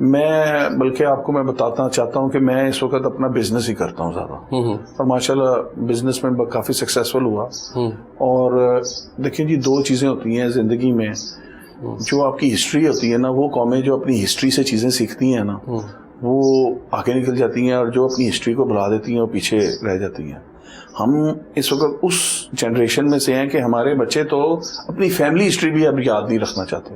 میں بلکہ آپ کو میں بتانا چاہتا ہوں کہ میں اس وقت اپنا بزنس ہی کرتا ہوں زیادہ، اور ماشاءاللہ بزنس میں کافی سکسیسفل ہوا. اور دیکھیں جی 2 چیزیں ہوتی ہیں زندگی میں، جو آپ کی ہسٹری ہوتی ہے نا، وہ قومیں جو اپنی ہسٹری سے چیزیں سیکھتی ہیں نا وہ آگے نکل جاتی ہیں، اور جو اپنی ہسٹری کو بھلا دیتی ہیں وہ پیچھے رہ جاتی ہیں. ہم اس وقت اس جنریشن میں سے ہیں کہ ہمارے بچے تو اپنی فیملی ہسٹری بھی اب یاد نہیں رکھنا چاہتے.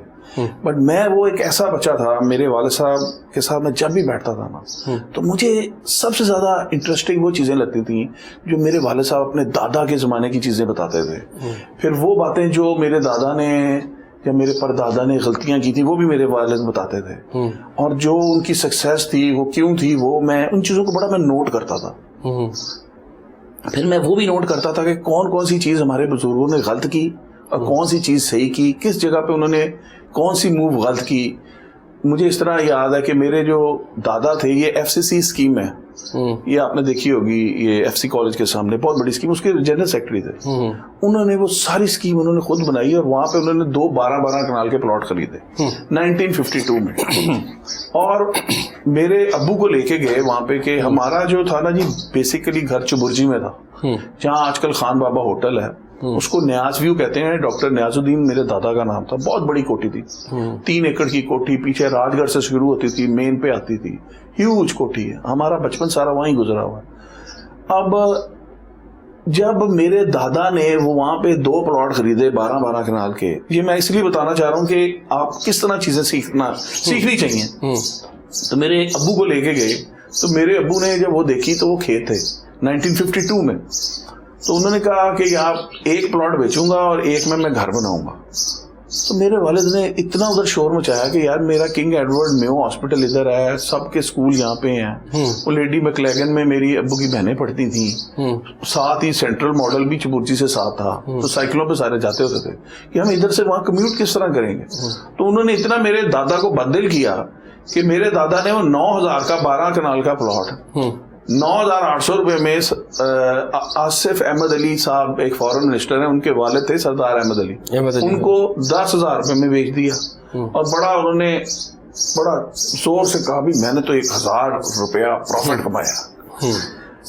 بٹ میں وہ ایک ایسا بچہ تھا، میرے والد صاحب کے ساتھ میں جب بھی بیٹھتا تھا نا تو مجھے سب سے زیادہ انٹرسٹنگ وہ چیزیں لگتی تھیں جو میرے والد صاحب اپنے دادا کے زمانے کی چیزیں بتاتے تھے. پھر وہ باتیں جو میرے دادا نے یا میرے پردادا نے غلطیاں کی تھی وہ بھی میرے والد بتاتے تھے، اور جو ان کی سکسیس تھی وہ کیوں تھی، وہ میں ان چیزوں کو بڑا میں نوٹ کرتا تھا. پھر میں وہ بھی نوٹ کرتا تھا کہ کون کون سی چیز ہمارے بزرگوں نے غلط کی اور کون سی چیز صحیح کی، کس جگہ پہ انہوں نے کون سی موو غلط کی. مجھے اس طرح یاد ہے کہ میرے جو دادا تھے، یہ FCC اسکیم ہے، یہ آپ نے دیکھی ہوگی، یہ FC کالج کے سامنے بہت بڑی اسکیم، اس کے جنرل سیکرٹری تھے. انہوں نے وہ ساری اسکیم انہوں نے خود بنائی، اور وہاں پہ انہوں نے 2 12 کنال کے پلاٹ خریدے 1952 میں. اور میرے ابو کو لے کے گئے وہاں پہ کہ ہمارا جو تھا نا جی بیسیکلی گھر چبرجی میں تھا، جہاں آج کل خان بابا ہوٹل ہے، اس کو نیاز ویو کہتے ہیں. ڈاکٹر نیاز الدین میرے دادا کا نام تھا. بہت بڑی کوٹھی تھی، 3 ایکڑ کی کوٹھی، پیچھے راج گڑھ سے شروع ہوتی تھی، مین پہ آتی تھی، ہیوج کوٹھی ہے. ہمارا بچپن سارا وہیں گزرا ہوا ہے. اب جب میرے دادا نے وہ وہاں پہ 2 پلاٹ خریدے 12 کنال کے، یہ میں اس لیے بتانا چاہ رہا ہوں کہ آپ کس طرح چیزیں سیکھنی چاہیے. تو میرے ابو کو لے کے گئے، تو میرے ابو نے جب وہ دیکھی تو وہ کھیت تھے 1952 میں، تو انہوں نے کہا کہ آپ 1 پلاٹ بیچوں گا اور 1 میں گھر بناؤں گا. تو میرے والد نے اتنا ادھر شور مچایا کہ یار میرا کنگ ایڈورڈ میو ہاسپٹل ادھر ہے، سب کے اسکول یہاں پہ ہیں، وہ لیڈی میکلیگن میں میری ابو کی بہنیں پڑھتی تھیں، ساتھ ہی سینٹرل ماڈل بھی چبرجی سے ساتھ تھا، تو سائیکلوں پہ سارے جاتے ہوتے تھے کہ ہم ادھر سے وہاں کمیوٹ کس طرح کریں گے. تو انہوں نے اتنا میرے دادا کو بدل کیا کہ میرے دادا نے وہ 9000 کا 12 کنال کا پلاٹ 9800 روپے میں، آصف احمد علی صاحب ایک فورن منسٹر ہیں، ان کے والد تھے سردار احمد علی، ان کو 10,000 روپے میں بیچ دیا. اور بڑا انہوں نے بڑا زور سے کہا بھی میں نے تو 1000 روپیہ پروفٹ کمایا.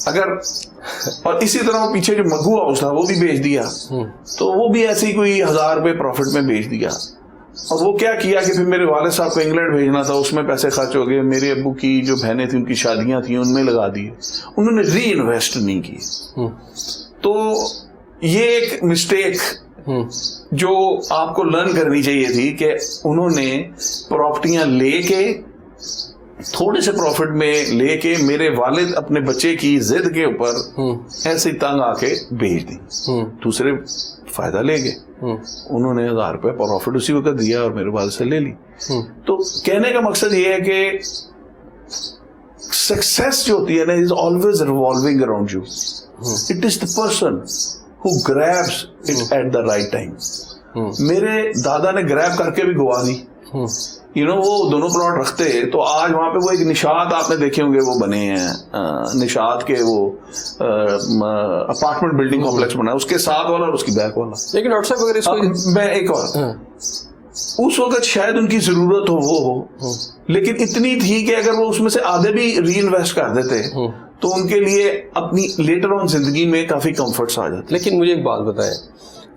اگر اور اسی طرح وہ پیچھے جو مگو ہاؤس تھا وہ بھی بیچ دیا، تو وہ بھی ایسے ہی کوئی 1000 روپے پروفٹ میں بیچ دیا. اور وہ کیا کیا کہ پھر میرے والد صاحب کو انگلینڈ بھیجنا تھا، اس میں پیسے خرچ ہو گئے. میرے ابو کی جو بہنیں تھیں ان کی شادیاں تھیں ان میں لگا دیے، انہوں نے ری انویسٹ نہیں کی. تو یہ ایک مسٹیک جو آپ کو لرن کرنی چاہیے تھی کہ انہوں نے پراپرٹیاں لے کے تھوڑے سے پروفٹ میں لے کے میرے والد اپنے بچے کی ضد کے اوپر ایسے ہی تنگ آ کے بیچ دی. دوسرے فائدہ لے گئے، انہوں نے 1000 روپے پروفٹ اسی وقت دیا اور میرے والد سے لے لی. تو کہنے کا مقصد یہ ہے کہ سکسیس جو ہوتی ہے نا is always revolving around you. It is the person who grabs it at the right time. میرے دادا نے گریب کر کے بھی گوا دی. وہ دونوں پلاٹ رکھتے تو آج وہاں پہ وہ ایک نشاط آپ نے دیکھے ہوں گے وہ بنے ہیں، نشاط کے وہ اپارٹمنٹ بلڈنگ کمپلیکس بنا ہے، اس کے ساتھ والا اور اس کی بیک والا. لیکن ڈاکٹر صاحب اگر اس کو میں ایک اور اس وقت شاید ان کی ضرورت ہو وہ ہو، لیکن اتنی تھی کہ اگر وہ اس میں سے آدھے بھی ری انویسٹ کر دیتے تو ان کے لیے اپنی لیٹر آن زندگی میں کافی کمفرٹس آ جاتے. لیکن مجھے ایک بات بتائیں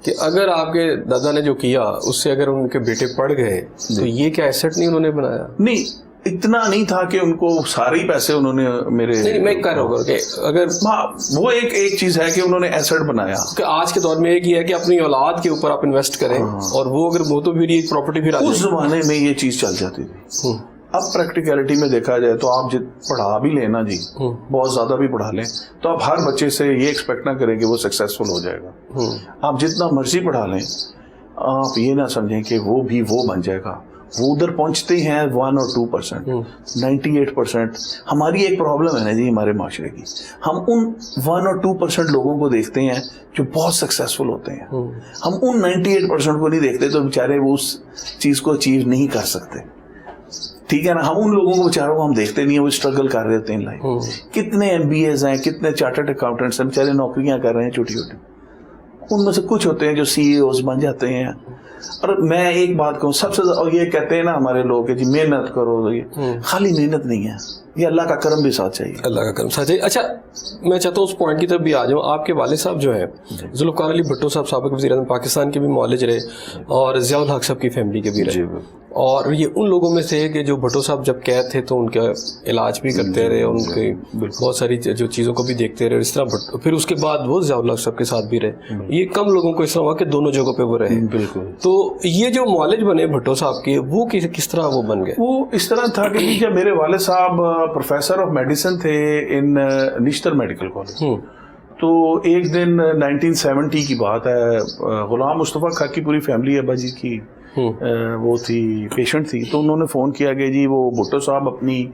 کہ اگر آپ کے دادا نے جو کیا اس سے اگر ان کے بیٹے پڑھ گئے تو یہ کیا ایسٹ نہیں انہوں نے بنایا؟ نہیں، اتنا نہیں تھا کہ ان کو سارے ہی پیسے انہوں نے میرے نہیں، میں کہہ رہا ہوں کہ اگر وہ ایک چیز ہے کہ انہوں نے ایسٹ بنایا. کہ آج کے دور میں ایک یہ ہے کہ اپنی اولاد کے اوپر آپ انویسٹ کریں اور وہ اگر وہ تو پھر ایک پراپرٹی پھر اس زمانے میں یہ چیز چل جاتی تھی. اب پریکٹیکلٹی میں دیکھا جائے تو آپ پڑھا بھی لیں نا جی، بہت زیادہ بھی پڑھا لیں تو آپ ہر بچے سے یہ ایکسپیکٹ نہ کریں کہ وہ سکسیسفل ہو جائے گا. آپ جتنا مرضی پڑھا لیں آپ یہ نہ سمجھیں کہ وہ بھی وہ بن جائے گا. وہ ادھر پہنچتے ہیں 1 اور 2%، 98%. ہماری ایک پرابلم ہے نا جی ہمارے معاشرے کی، ہم ان 1 اور 2% لوگوں کو دیکھتے ہیں جو بہت سکسیسفل ہوتے ہیں، ہم ان 98% کو نہیں دیکھتے تو بیچارے وہ اس چیز کو اچیو نہیں کر سکتے. ٹھیک ہے نا، ہم ان لوگوں کو بیچاروں کو ہم دیکھتے نہیں ہیں، وہ اسٹرگل کر رہے ہوتے ہیں لائف. کتنے MBAs ہیں، کتنے چارٹرڈ اکاؤنٹنٹس ہیں، بیچارے نوکریاں کر رہے ہیں چھوٹی چھوٹی. ان میں سے کچھ ہوتے ہیں جو CEOs بن جاتے ہیں، اور میں ایک بات کہوں سب سے زیادہ، اور یہ کہتے ہیں نا ہمارے لوگ کہ جی محنت کرو، یہ خالی محنت نہیں ہے، یہ اللہ کا کرم بھی ساتھ چاہیے، اللہ کا کرم ساتھ چاہیے. اچھا میں چاہتا ہوں اس پوائنٹ کی طرف بھی آ جاؤں. آپ کے والد صاحب جو ہیں ذوالفقار علی بھٹو صاحب سابق وزیر اعظم پاکستان کے بھی معالج رہے اور ضیاء الحق صاحب کی فیملی کے بھی رہے، اور یہ ان لوگوں میں سے کہ جو بھٹو صاحب جب قید تھے تو ان کا علاج بھی کرتے رہے، ان کے بہت ساری جو چیزوں کو بھی دیکھتے رہے، اس طرح پھر اس کے بعد وہ ضیاء الحق صاحب کے ساتھ بھی رہے. یہ کم لوگوں کو اس طرح ہوا کہ دونوں جگہوں پہ وہ رہے. بالکل. تو یہ جو معالج بنے بھٹو صاحب کے، وہ کس طرح وہ بن گئے؟ وہ اس طرح تھا کہ جب میرے والد صاحب پروفیسر آف میڈیسن تھے ان نشتر میڈیکل کالج، تو ایک دن 1970 کی بات ہے، غلام مصطفیٰ خان کی پوری فیملی ابا جی کی وہ تھی، پیشنٹ تھی، تو انہوں نے فون کیا کہ جی وہ بھٹو صاحب اپنی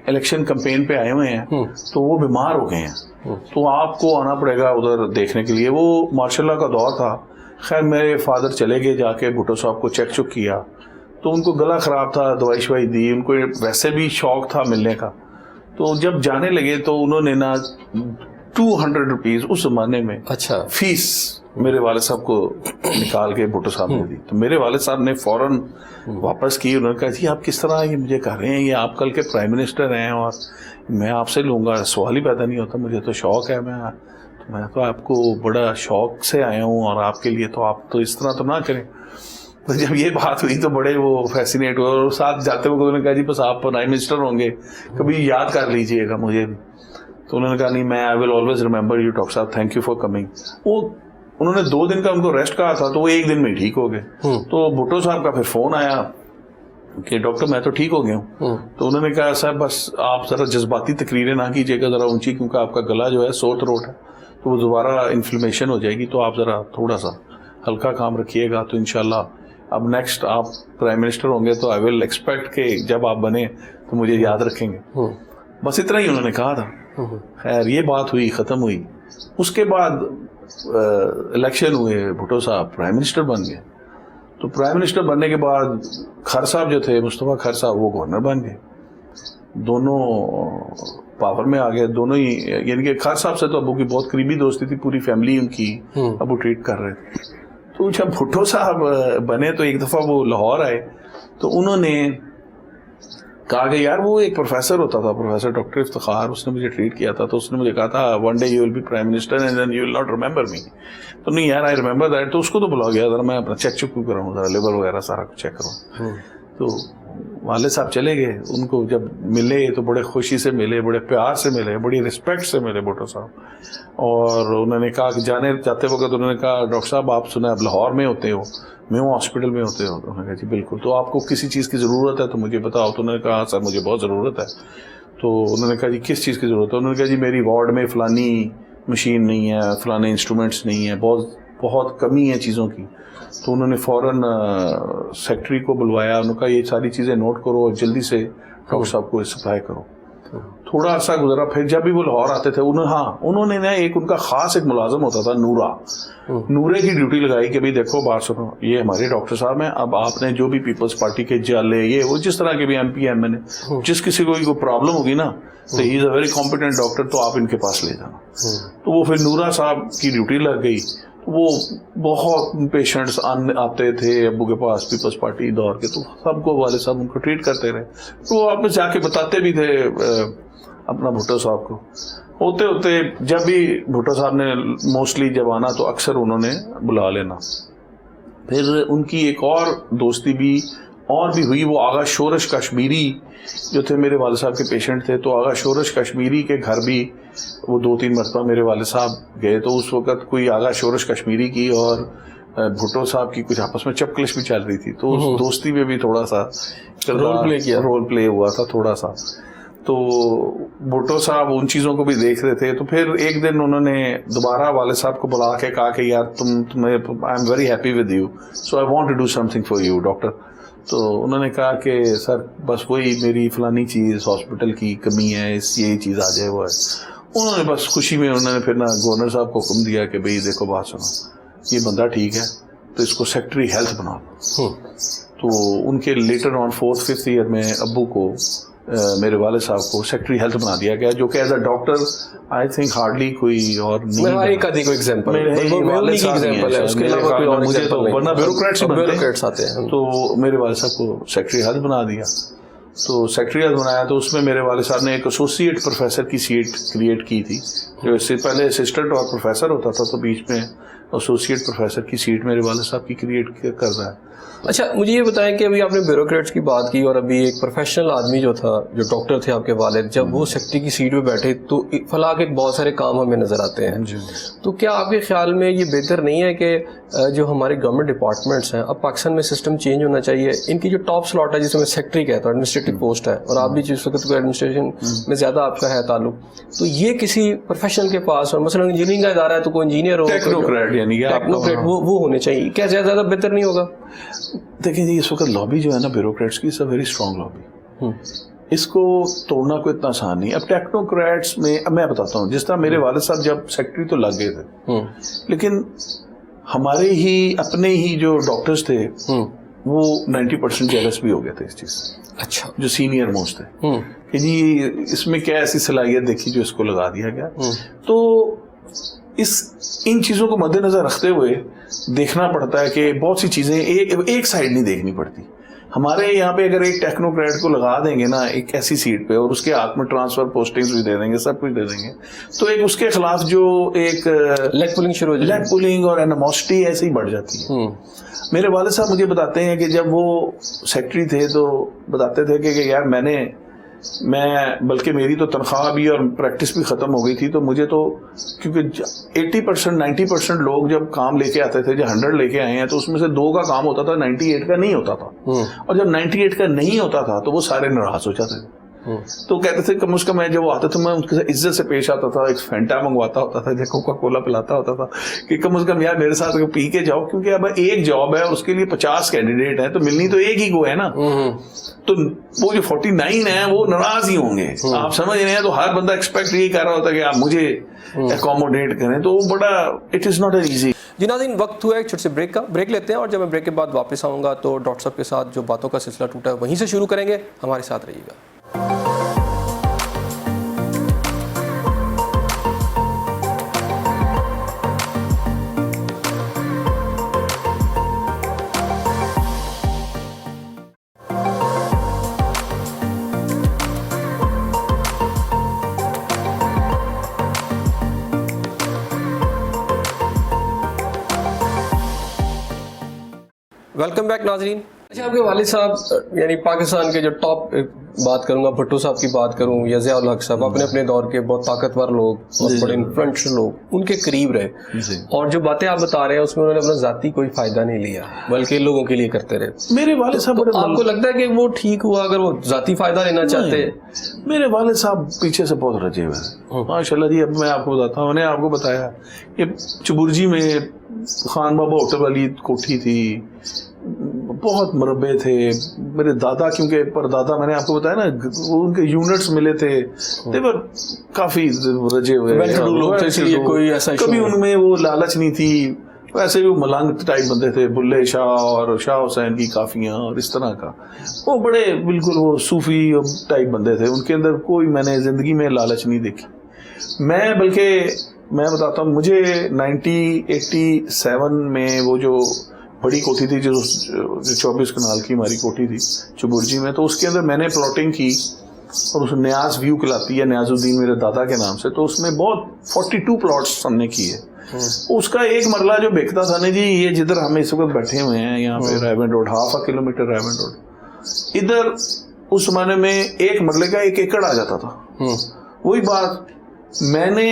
الیکشن کمپین پہ آئے ہوئے ہیں تو وہ بیمار ہو گئے ہیں، تو آپ کو آنا پڑے گا ادھر دیکھنے کے لیے. وہ ماشاء اللہ کا دور تھا. خیر میرے فادر چلے گئے، جا کے بھٹو صاحب کو چیک کیا تو ان کو گلا خراب تھا، دوائی شوائی دی، ان کو ویسے بھی شوق تھا ملنے کا. تو جب جانے لگے تو انہوں نے نا 200 روپیز اس زمانے میں اچھا فیس میرے والد صاحب کو نکال کے بھٹو صاحب نے دی. تو میرے والد صاحب نے فوراً واپس کی. انہوں نے کہا جی آپ کس طرح یہ مجھے کر رہے ہیں، یہ آپ کل کے پرائم منسٹر ہیں اور میں آپ سے لوں گا، سوال ہی پیدا نہیں ہوتا، مجھے تو شوق ہے، میں تو آپ کو بڑا شوق سے آیا ہوں اور آپ کے لیے، تو آپ تو اس طرح تو نہ کریں. تو جب یہ بات ہوئی تو بڑے وہ فیسینیٹ ہوئے، اور ساتھ جاتے ہوئے انہوں نے کہا جی بس آپ پرائم منسٹر ہوں گے کبھی یاد کر لیجئے گا مجھے بھی. تو انہوں نے کہا نہیں، میں I will always remember you doctor صاحب، تھینک یو فار کمنگ. وہ انہوں نے 2 دن کا ان کو ریسٹ کہا تھا تو وہ 1 دن میں ٹھیک ہو گئے. تو بھٹو صاحب کا پھر فون آیا کہ ڈاکٹر میں تو ٹھیک ہو گیا ہوں. تو انہوں نے کہا صاحب بس آپ ذرا جذباتی تقریریں نہ کیجیے گا ذرا اونچی، کیونکہ آپ کا گلا جو ہے سور تھروٹ ہے تو وہ دوبارہ انفلیمیشن ہو جائے گی، تو آپ ذرا تھوڑا سا ہلکا کام رکھیے گا. تو انشاءاللہ اب نیکسٹ آپ پرائم منسٹر ہوں گے تو آئی ول ایکسپیکٹ کہ جب آپ بنے تو مجھے یاد رکھیں گے. بس اتنا ہی انہوں نے کہا تھا. خیر یہ بات ہوئی، ختم ہوئی. اس کے بعد الیکشن ہوئے، بھٹو صاحب پرائم منسٹر بن گئے. تو پرائم منسٹر بننے کے بعد خر صاحب جو تھے، مصطفیٰ خر صاحب، وہ گورنر بن گئے. دونوں پاور میں آ گئے دونوں ہی. یعنی کہ خر صاحب سے تو ابو کی بہت قریبی دوستی تھی، پوری فیملی ان کی ابو ٹریٹ کر رہے تھے. تو جب بھٹو صاحب بنے تو ایک دفعہ وہ لاہور آئے تو انہوں نے کہا کہ یار وہ ایک پروفیسر ہوتا تھا، پروفیسر ڈاکٹر افتخار، اس نے مجھے ٹریٹ کیا تھا. تو اس نے مجھے کہا تھا one day you will be prime minister and then you will not remember me. تو نہیں یار آئی ریمبر دیٹ. تو اس کو تو بلا گیا ذرا میں اپنا چیک کیوں کراؤں، ذرا لیبر وغیرہ سارا کچھ چیک کروں. تو والد صاحب چلے گئے. ان کو جب ملے تو بڑے خوشی سے ملے، بڑے پیار سے ملے، بڑی رسپیکٹ سے ملے بھٹو صاحب. اور انہوں نے کہا کہ جاتے وقت انہوں نے کہا ڈاکٹر صاحب آپ سنیں اب لاہور میں ہوتے ہو، میو ہاسپٹل میں ہوتے ہو. انہوں نے کہا جی بالکل. تو آپ کو کسی چیز کی ضرورت ہے تو مجھے بتاؤ. تو انہوں نے کہا سر مجھے بہت ضرورت ہے. تو انہوں نے کہا جی کس چیز کی ضرورت ہے؟ انہوں نے کہا جی میری وارڈ میں فلانی مشین نہیں ہے، فلانے انسٹرومنٹس نہیں ہیں، بہت کمی ہے چیزوں کی. تو انہوں نے فوراً سیکٹری کو بلوایا. انہوں نے کہا یہ ساری چیزیں نوٹ کرو اور جلدی سے ڈاکٹر صاحب کو سپلائی کرو. تھوڑا عرصہ گزرا. پھر جب بھی وہ لاہور آتے تھے انہوں نے نا ایک ان کا خاص ایک ملازم ہوتا تھا نورے کی ڈیوٹی لگائی کہ بھائی دیکھو بات سنو، یہ ہمارے ڈاکٹر صاحب ہیں، اب آپ نے جو بھی پیپلز پارٹی کے جالے یہ وہ جس طرح کے بھی ایم پی ایم این اے، جس کسی کو کوئی پرابلم ہوگی نا تو ہی از اے ویری کمپیٹنٹ ڈاکٹر، تو آپ ان کے پاس لے جانا. تو وہ پھر نورا صاحب کی ڈیوٹی لگ گئی. وہ بہت پیشنٹس آتے تھے ابو کے پاس پیپلز پارٹی دور کے، تو سب کو والد صاحب ان کو ٹریٹ کرتے رہے. تو وہ آپ جا کے بتاتے بھی تھے اپنا بھٹو صاحب کو. ہوتے ہوتے جب بھی بھٹو صاحب نے موسٹلی جب آنا تو اکثر انہوں نے بلا لینا. پھر ان کی ایک اور دوستی بھی ہوئی. وہ آغا شورش کشمیری جو تھے میرے والد صاحب کے پیشنٹ تھے، تو آغا شورش کشمیری کے گھر بھی وہ 2-3 مرتبہ میرے والد صاحب گئے. تو اس وقت کوئی آغا شورش کشمیری کی اور بھٹو صاحب کی کچھ آپس میں چپکلش بھی چل رہی تھی. تو اس دوستی میں بھی تھوڑا سا رول پلے ہوا تھا تھوڑا سا. تو بھٹو صاحب ان چیزوں کو بھی دیکھ رہے تھے. تو پھر ایک دن انہوں نے دوبارہ والد صاحب کو بلا کے کہا کہ یار I am very happy with you, so I want to do something for you doctor. تو انہوں نے کہا کہ سر بس وہی میری فلانی چیز ہاسپٹل کی کمی ہے، یہی چیز آ جائے وہ ہے. انہوں نے بس خوشی میں انہوں نے پھر نا گورنر صاحب کو حکم دیا کہ بھئی دیکھو بات سنو، یہ بندہ ٹھیک ہے تو اس کو سیکٹری ہیلتھ بنا لو. تو ان کے later on 4th 5th year میں ابو کو میرے والد صاحب کو سیکٹری ہیلتھ بنا دیا گیا, جو کہ as a doctor I think hardly کوئی اور نہیں. مجھے تو ورنہ بیوروکریٹس آتے ہیں, تو میرے والد صاحب کو سیکٹری ہیلتھ بنا دیا. تو سیکٹری ہیلتھ بنایا تو اس میں میرے والد صاحب نے ایک ایسوسیٹ پروفیسر کی سیٹ کریٹ کی تھی, جو اس سے پہلے اسسٹنٹ اور پروفیسر ہوتا تھا, تو بیچ میں ایسوسیٹ پروفیسر کی سیٹ میرے والد صاحب کی کریٹ کر رہا ہے. اچھا مجھے یہ بتائیں کہ ابھی آپ نے بیوروکریٹس کی بات کی, اور ابھی ایک پروفیشنل آدمی جو تھا, جو ڈاکٹر تھے آپ کے والد, جب وہ سیکٹری کی سیٹ پہ بیٹھے تو فلاں کے بہت سارے کام ہمیں نظر آتے ہیں. تو کیا آپ کے خیال میں یہ بہتر نہیں ہے کہ جو ہمارے گورنمنٹ ڈپارٹمنٹس ہیں, اب پاکستان میں سسٹم چینج ہونا چاہیے, ان کی جو ٹاپ سلاٹ ہے جسے میں سیکٹری کہتا ہوں, ایڈمنسٹریٹو پوسٹ ہے, اور آپ بھی جس وقت کو ایڈمنسٹریشن میں زیادہ آپ کا ہے تعلق, تو یہ کسی پروفیشنل کے پاس, اور مثلا انجینئرنگ کا ادارہ ہے تو کوئی انجینئر ہو, ٹیکنوکریٹ یعنی وہ ہونے چاہیے, کیا زیادہ بہتر نہیں ہوگا؟ دیکھیں جی, اس وقت لابی جو ہے نا بیوروکریٹس کی, ویری اسٹرانگ لابی, اس کو توڑنا کوئی اتنا آسان نہیں. اب ٹیکنوکریٹس میں, اب میں بتاتا ہوں, جس طرح میرے والد صاحب جب سیکٹری تو لگ گئے تھے, لیکن ہمارے ہی اپنے ہی جو ڈاکٹرز تھے وہ 90% جیلس بھی ہو گئے تھے اس چیز سے. اچھا, جو سینئر موسٹ تھے کہ جی اس میں کیا ایسی صلاحیت دیکھی جو اس کو لگا دیا گیا. تو ان چیزوں کو مد نظر رکھتے ہوئے دیکھنا پڑتا ہے کہ بہت سی چیزیں ایک سائڈ نہیں دیکھنی پڑتی. ہمارے یہاں پہ اگر ایک ٹیکنوکریٹ کو لگا دیں گے نا ایک ایسی سیٹ پہ, اور اس کے ہاتھ میں ٹرانسفر پوسٹنگز بھی دے دیں گے, سب کچھ دے دیں گے, تو ایک اس کے خلاف جو ایک لیگ پولنگ شروع ہو جائے, لیگ پولنگ اور اینیموسٹی ایسے ہی بڑھ جاتی ہے. میرے والد صاحب مجھے بتاتے ہیں کہ جب وہ سیکٹری تھے تو بتاتے تھے کہ یار میں بلکہ میری تو تنخواہ بھی اور پریکٹس بھی ختم ہو گئی تھی, تو مجھے تو کیونکہ 80% 90% لوگ جب کام لے کے آتے تھے, جو 100 لے کے آئے ہیں, تو اس میں سے 2 کا کام ہوتا تھا, 98 کا نہیں ہوتا تھا. اور جب 98 کا نہیں ہوتا تھا تو وہ سارے ناراض ہو جاتے تھے. تو کہتے تھے کم از کم میں جب آتا تھا میں ان کے ساتھ عزت سے پیش آتا تھا, ایک فینٹا منگواتا ہوتا تھا, یا کوکا کولا پلاتا ہوتا تھا کہ کم از کم یار میرے ساتھ پی کے جاؤ, کیونکہ اب ایک جاب ہے اور اس کے لیے 50 کینڈیڈیٹ ہیں, تو ملنی تو ایک ہی کو ہے نا. تو وہ جو 49 ہیں وہ ناراض ہی ہوں گے, آپ سمجھ رہے ہیں. تو ہر بندہ ایکسپیکٹ یہی کر رہا ہوتا ہے کہ آپ مجھے اکوموڈیٹ کریں, تو وہ بڑا اٹ از ناٹ ایزی. جی ناظرین, وقت ہوا ہے چھوٹے سے بریک لیتے ہیں, اور جب میں بریک کے بعد واپس آؤں گا تو ڈاکٹر صاحب کے ساتھ جو باتوں کا سلسلہ ٹوٹا ہے وہیں سے شروع کریں گے. ہمارے ساتھ رہیے گا. ویلکم بیک ناظرین. اچھا, آپ کے والد صاحب یعنی پاکستان کے جو ٹاپ بات کروں گا, بھٹو صاحب کی بات کروں یا ضیاء الحق صاحب, اپنے دور کے بہت طاقتور لوگ, بہت بڑے انفلوئنشل لوگ, ان کے قریب رہے, اور جو باتیں آپ بتا رہے ہیں اس میں انہوں نے اپنا ذاتی کوئی فائدہ نہیں لیا, بلکہ لوگوں کے لیے کرتے رہے. میرے والد صاحب, آپ کو لگتا ہے کہ وہ ٹھیک ہوا اگر وہ ذاتی فائدہ لینا چاہتے؟ میرے والد صاحب پیچھے سے بہت رجے ہوئے ہیں ماشاء اللہ جی. اب میں آپ کو بتاتا ہوں, میں نے آپ کو بتایا کہ چبرجی میں خان بابا ہوٹل والی کوٹھی تھی, بہت مربے تھے. میرے دادا, کیونکہ پر دادا میں نے آپ کو بتایا نا ان کے یونٹس ملے تھے, دیور کافی رجے ہوئے کبھی ان میں وہ لالچ نہیں تھی. ویسے بھی وہ ملنگ ٹائپ بندے تھے, بلے شاہ اور شاہ حسین کی کافیاں اور اس طرح کا, وہ بڑے بالکل وہ صوفی ٹائپ بندے تھے. ان کے اندر کوئی میں نے زندگی میں لالچ نہیں دیکھی. میں بلکہ میں بتاتا ہوں, مجھے 1987 میں وہ جو بڑی کوٹھی تھی, جو 24 کنال کی ہماری کوٹھی تھی چبرجی میں, تو اس کے اندر میں نے پلاٹنگ کی, اور اس نیاز ویو کلاتی ہے, نیاز الدین میرے دادا کے نام سے, تو اس میں بہت 42 پلاٹس ہم نے کیے. اس کا ایک مرلہ جو بکتا تھا نا جی, یہ جدھر ہم اس وقت بیٹھے ہوئے ہیں یہاں پہ ریون روڈ, 0.5 کلومیٹر ریون روڈ, ادھر اس زمانے میں ایک مرلے کا 1 ایکڑ آ جاتا تھا. وہی بات, میں نے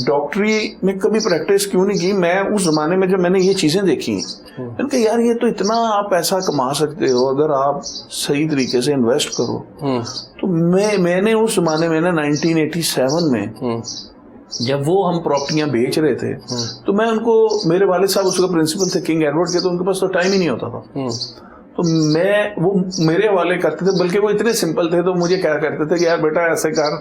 ڈاکٹری میں کبھی پریکٹس کیوں نہیں کی. میں اس زمانے میں جب میں نے یہ چیزیں دیکھی, میں نے کہا یار یہ تو اتنا آپ پیسہ کما سکتے ہو اگر آپ صحیح طریقے سے انویسٹ کرو. تو میں نے اس زمانے میں نا 1987 میں جب وہ ہم پراپرٹیاں بیچ رہے تھے, تو میں ان کو, میرے والد صاحب اس کا پرنسپل تھے کنگ ایڈورڈ کے, تو ان کے پاس تو ٹائم ہی نہیں ہوتا تھا, تو وہ میرے حوالے کرتے تھے. بلکہ وہ اتنے سمپل تھے, تو مجھے کیا کرتے تھے کہ یار بیٹا ایسے کر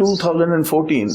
2014,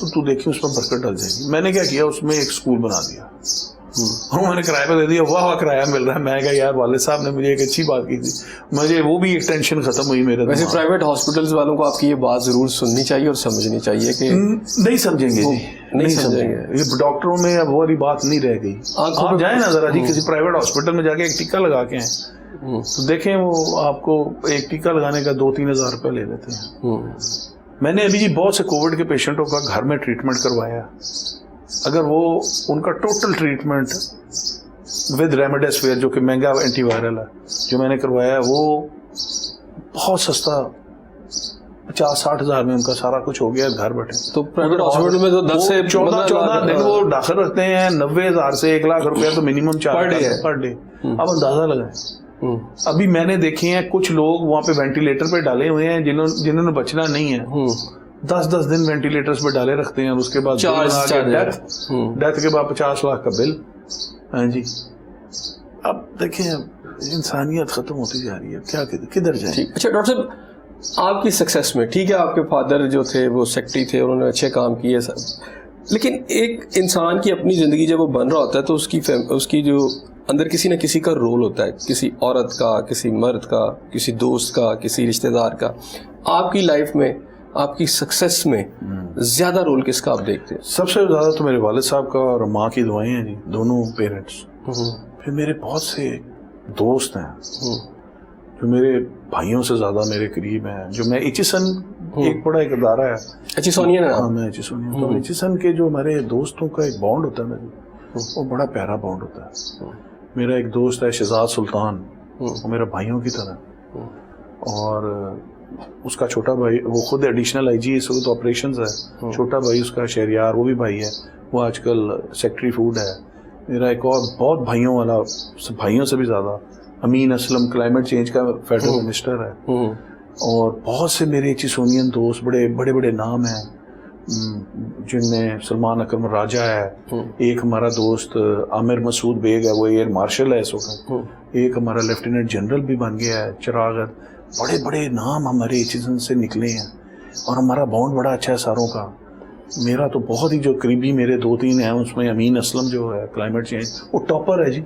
تو تو دیکھیں اس میں برکت ڈل جائے گی. میں نے کیا کیا, اس میں ایک اسکول بنا دیا اور میں نے کرایہ پہ دے دیا. واہ واہ کرایہ مل رہا ہے. میں کہا یار والد صاحب نے مجھے ایک اچھی بات کی تھی, مجھے وہ بھی ایک ٹینشن ختم ہوئی میرے. ویسے پرائیویٹ ہاسپٹلز والوں کو آپ کی یہ بات ضرور سننی چاہیے اور سمجھنی چاہیے کہ نہیں سمجھیں گے جی, نہیں سمجھیں گے. یہ ڈاکٹروں میں اب وہ والی بات نہیں رہ گئی. آپ جائیں نا ذرا جی کسی پرائیویٹ ہاسپٹل میں جا کے ایک ٹیکا لگا کے ہیں تو دیکھیں وہ آپ کو ایک ٹیکا لگانے کا 2-3 ہزار روپے لے لیتے ہیں. میں نے ابھی جی بہت سے کووڈ کے پیشنٹوں کا گھر میں ٹریٹمنٹ کروایا. اگر وہ ان کا ٹوٹل ٹریٹمنٹ ود ریمیڈیسویر جو کہ مہنگا اینٹی وائرل ہے جو میں نے کروایا ہے, وہ بہت سستا 50-60 ہزار میں ان کا سارا کچھ ہو گیا گھر بیٹھے. تو پرائیویٹ ہاسپٹل میں تو 10 سے 14 دن وہ داخل رکھتے ہیں. 90,000 سے 1 لاکھ روپیہ تو منیمم چارج پر ڈے. اب اندازہ لگائیں. ابھی میں نے دیکھے ہیں کچھ لوگ وہاں پہ وینٹیلیٹر پہ ڈالے ہوئے ہیں جنہوں نے بچنا نہیں ہے. 10 دن وینٹیلیٹرز پہ ڈالے رکھتے ہیں. اس کے بعد ڈیتھ کے بعد 50 لاکھ کا بل. ہاں جی, اب دیکھیں انسانیت ختم ہوتی جا رہی ہے. کیا کدھر جائیں. اچھا ڈاکٹر صاحب, آپ کی سکسیس میں ٹھیک ہے آپ کے فادر جو تھے وہ سیکٹری تھے, انہوں نے اچھے کام کیے سب, لیکن ایک انسان کی اپنی زندگی جب وہ بن رہا ہوتا ہے تو اس کی جو اندر کسی نہ کسی کا رول ہوتا ہے, کسی عورت کا, کسی مرد کا, کسی دوست کا, کسی رشتہ دار کا. آپ کی لائف میں آپ کی سکسیس میں زیادہ رول کس کا آپ دیکھتے ہیں؟ سب سے زیادہ تو میرے والد صاحب کا اور ماں کی دعائیں ہیں جی, دونوں پیرنٹس. پھر میرے بہت سے دوست ہیں جو میرے بھائیوں سے زیادہ میرے قریب ہیں. جو میں ایچیسن ایک بڑا ایک ادارہ ہے ایچیسونین ہے. ہاں میں ایچیسونین. تو ایچیسن کے جو ہمارے دوستوں کا ایک بانڈ ہوتا ہے نا, وہ بڑا پیارا بانڈ ہوتا ہے. میرا ایک دوست ہے شہزاد سلطان, وہ میرا بھائیوں کی طرح. اور اس کا چھوٹا بھائی وہ خود ایڈیشنل آئی جی اس وقت آپریشنز ہے. چھوٹا بھائی اس کا شہریار, وہ بھی بھائی ہے, وہ آج کل سیکٹری فوڈ ہے. میرا ایک اور بہت بھائیوں والا, بھائیوں سے بھی زیادہ, امین اسلم کلائمیٹ چینج کا فیڈرل منسٹر ہے. اور بہت سے میرے ایچیسونین دوست, بڑے بڑے نام ہیں جن میں سلمان اکرم راجہ ہے. ایک ہمارا دوست عامر مسعود بیگ ہے, وہ ایئر مارشل ہے اس وقت. ایک ہمارا لیفٹیننٹ جنرل بھی بن گیا ہے چراغت. بڑے بڑے نام ہمارے ایچیسن سے نکلے ہیں اور ہمارا بانڈ بڑا اچھا ہے ساروں کا. میرا تو بہت ہی جو قریبی میرے 2-3 ہیں, اس میں امین اسلم جو ہے کلائمیٹ چینج, وہ ٹاپر ہے جی.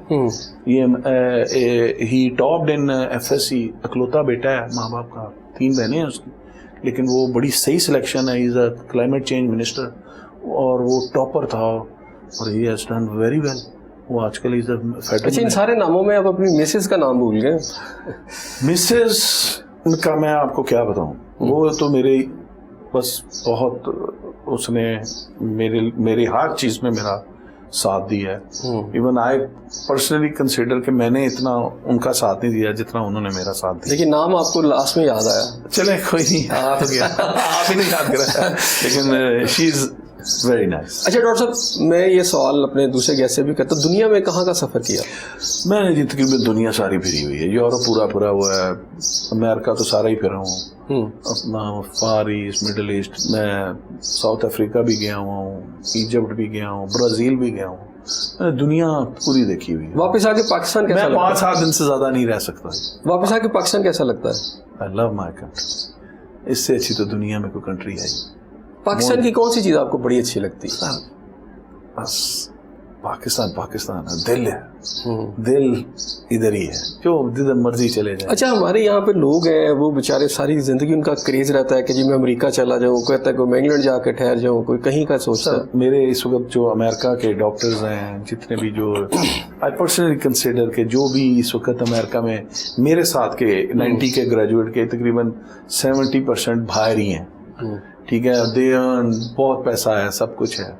یہ ہی ٹاپڈ ان FSC, اکلوتا بیٹا ہے ماں باپ کا, 3 بہنیں ہیں اس کی, لیکن وہ بڑی صحیح سلیکشن ہے. Is a climate change minister اور وہ ٹاپر تھا اور he has done very well. وہ آج کل از اے فیڈرل. اچھا, ان سارے ناموں میں آپ اپنی مسز کا نام بھول گئے. مسز کا میں آپ کو کیا بتاؤں, وہ تو میرے بس بہت, اس نے میری ہر چیز میں میرا ساتھ دیا ہے. ایون آئی پرسنلی کنسیڈر کہ میں نے اتنا ان کا ساتھ نہیں دیا جتنا انہوں نے میرا ساتھ دیا. لیکن نام آپ کو لاسٹ میں یاد آیا. چلے کوئی نہیں, آ تو گیا, آپ ہی نے یاد کرا, لیکن شی از ویری نائس. اچھا ڈاکٹر صاحب, میں یہ سوال اپنے دوسرے گیسٹ سے بھی کرتا ہوں, دنیا میں کہاں کا سفر کیا؟ میں نے جی تقریباً دنیا ساری پھری ہوئی ہے. یورپ پورا ہوا ہے, امریکہ تو سارا ہی پھرا ہوں, اپنا فار ایسٹ, مڈل ایسٹ, میں ساؤتھ افریقہ بھی گیا ہوا ہوں, ایجپٹ بھی گیا ہوں, برازیل بھی گیا ہوں. میں نے دنیا پوری دیکھی ہوئی ہے. واپس آ کے پاکستان کیسا لگتا ہے؟ میں 5-7 دن سے زیادہ نہیں رہ سکتا. واپس آ کے پاکستان کیسا لگتا ہے؟ آئی لو مائی کنٹری. اس سے اچھی تو دنیا میں کوئی کنٹری ہے. پاکستان کی کون سی چیز آپ کو بڑی اچھی لگتی ہے؟ بس پاکستان ہے, دل ہے, دل ادھر ہی ہے, جو جدھر مرضی چلے جائیں. اچھا, ہمارے یہاں پہ لوگ ہیں وہ بیچارے ساری زندگی ان کا کریز رہتا ہے کہ جی میں امریکہ چلا جاؤں, کہتا ہے کہ میں انگلینڈ جا کے ٹھہر جاؤں, کوئی کہیں کا سوچتا ہے. میرے اس وقت جو امریکہ کے ڈاکٹرز ہیں جتنے بھی, جو آئی پرسنلی کنسیڈر کہ جو بھی اس وقت امریکہ میں میرے ساتھ کے 90 کے گریجویٹ کے تقریباً 70% باہر ہی ہیں. ٹھیک ہے, دے ارن, بہت پیسہ ہے, سب کچھ ہے,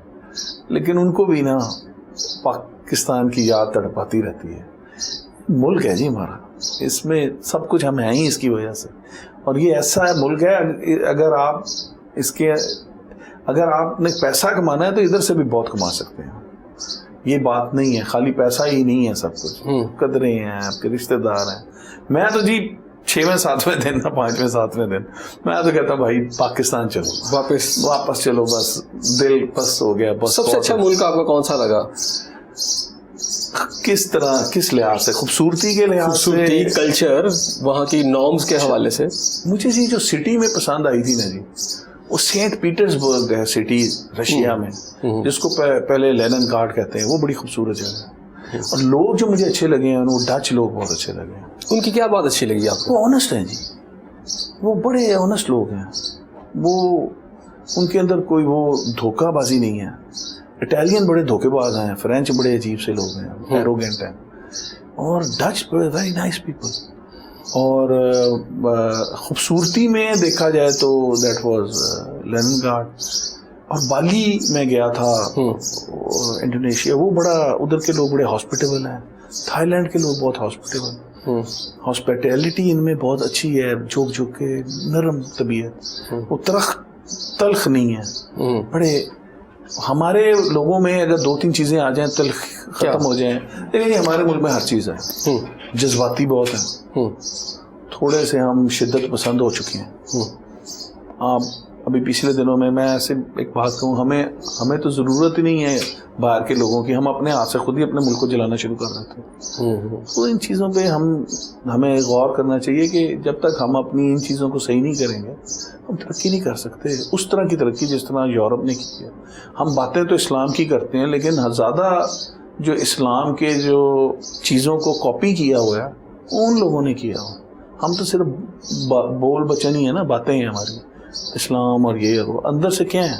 لیکن ان کو بھی نا پاکستان کی یاد تڑپاتی رہتی ہے. ملک ہے جی ہمارا, اس میں سب کچھ ہم ہیں ہی اس کی وجہ سے. اور یہ ایسا ہے ملک ہے, اگر آپ نے پیسہ کمانا ہے تو ادھر سے بھی بہت کما سکتے ہیں. یہ بات نہیں ہے خالی پیسہ ہی نہیں ہے, سب کچھ قدریں ہیں, آپ کے رشتہ دار ہیں. میں تو جی 6ویں-7ویں دن نہ 5ویں-7ویں دن میں تو کہتا بھائی پاکستان چلو, واپس چلو, بس دل بس ہو گیا. بس. سب سے اچھا ملک آپ کو کون سا لگا؟ کس طرح, کس لحاظ سے؟ خوبصورتی کے لحاظ سے, کلچر, وہاں کی نارمز کے حوالے سے. مجھے جی جو سٹی میں پسند آئی تھی نا جی, وہ سینٹ پیٹرزبرگ ہے سٹی رشیا میں, جس کو پہلے لینن گارڈ کہتے ہیں, وہ بڑی خوبصورت جگہ ہے. اور لوگ جو مجھے اچھے لگے ہیں وہ ڈچ لوگ بہت اچھے لگے ہیں. ان کی کیا بات اچھی لگی آپ کو؟ وہ آنیسٹ ہیں جی, وہ بڑے آنیسٹ لوگ ہیں. وہ ان کے اندر کوئی وہ دھوکہ بازی نہیں ہے. اٹیلین بڑے دھوکے باز ہیں, فرینچ بڑے عجیب سے لوگ ہیں, ایروگینٹ ہیں, اور ڈچ ویری نائس پیپل. اور خوبصورتی میں دیکھا جائے تو دیٹ واز لینن گارڈ. اور بالی میں گیا تھا انڈونیشیا, وہ بڑا, ادھر کے لوگ بڑے ہاسپٹیبل ہیں. تھائی لینڈ کے لوگ بہت ہاسپٹیبل, ہاسپٹیلٹی ان میں بہت اچھی ہے, جھوک جھوک کے نرم طبیعت, وہ تلخ نہیں ہے. بڑے ہمارے لوگوں میں اگر 2-3 چیزیں آ جائیں تلخ ختم ہو جائیں, لیکن ہمارے ملک میں ہر چیز ہے. جذباتی بہت ہیں, تھوڑے سے ہم شدت پسند ہو چکے ہیں. آپ ابھی پچھلے دنوں میں ایسے ایک بات کہوں, ہمیں تو ضرورت ہی نہیں ہے باہر کے لوگوں کی, ہم اپنے ہاتھ سے خود ہی اپنے ملک کو جلانا شروع کر رہے تھے. تو ان چیزوں پہ ہمیں غور کرنا چاہیے کہ جب تک ہم اپنی ان چیزوں کو صحیح نہیں کریں گے ہم ترقی نہیں کر سکتے اس طرح کی ترقی جس طرح یورپ نے کی ہے. ہم باتیں تو اسلام کی کرتے ہیں, لیکن زیادہ جو اسلام کے جو چیزوں کو کاپی کیا ہوا ہے ان لوگوں نے کیا ہوا. ہم تو صرف بول بچن ہی ہے نا, باتیں ہیں ہماری اسلام اور یہ, اور اندر سے کیا ہے,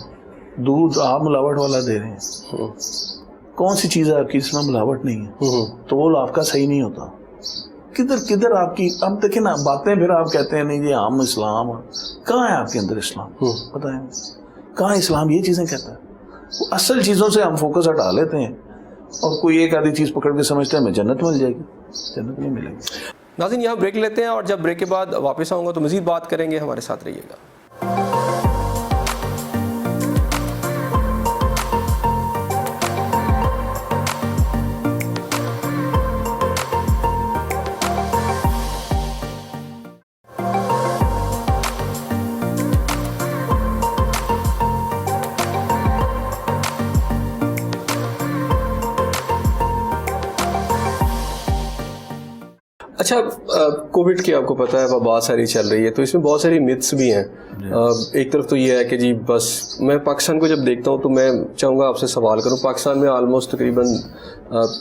دودھ آپ ملاوٹ والا دے رہے ہیں. کون سی چیز ہے آپ کی اس میں ملاوٹ نہیں ہے, تول آپ کا صحیح نہیں ہوتا. کدھر آپ کی, اب دیکھیں نا باتیں, پھر آپ کہتے ہیں نہیں جی ہم اسلام, کہاں ہے آپ کے اندر اسلام؟ بتائیں کہاں اسلام یہ چیزیں کہتا ہے؟ وہ اصل چیزوں سے ہم فوکس ہٹا لیتے ہیں اور کوئی ایک آدھی چیز پکڑ کے سمجھتے ہیں ہمیں جنت مل جائے گی. جنت نہیں ملے گی. ناظرین یہاں بریک لیتے ہیں, اور جب بریک کے بعد واپس آؤں گا تو مزید بات کریں گے. ہمارے ساتھ رہیے گا. اچھا, کووڈ کی آپ کو پتہ ہے بہت ساری چل رہی ہے, تو اس میں بہت ساری متس بھی ہیں. ایک طرف تو یہ ہے کہ جی بس میں پاکستان کو جب دیکھتا ہوں تو میں چاہوں گا آپ سے سوال کروں. پاکستان میں آلموسٹ تقریباً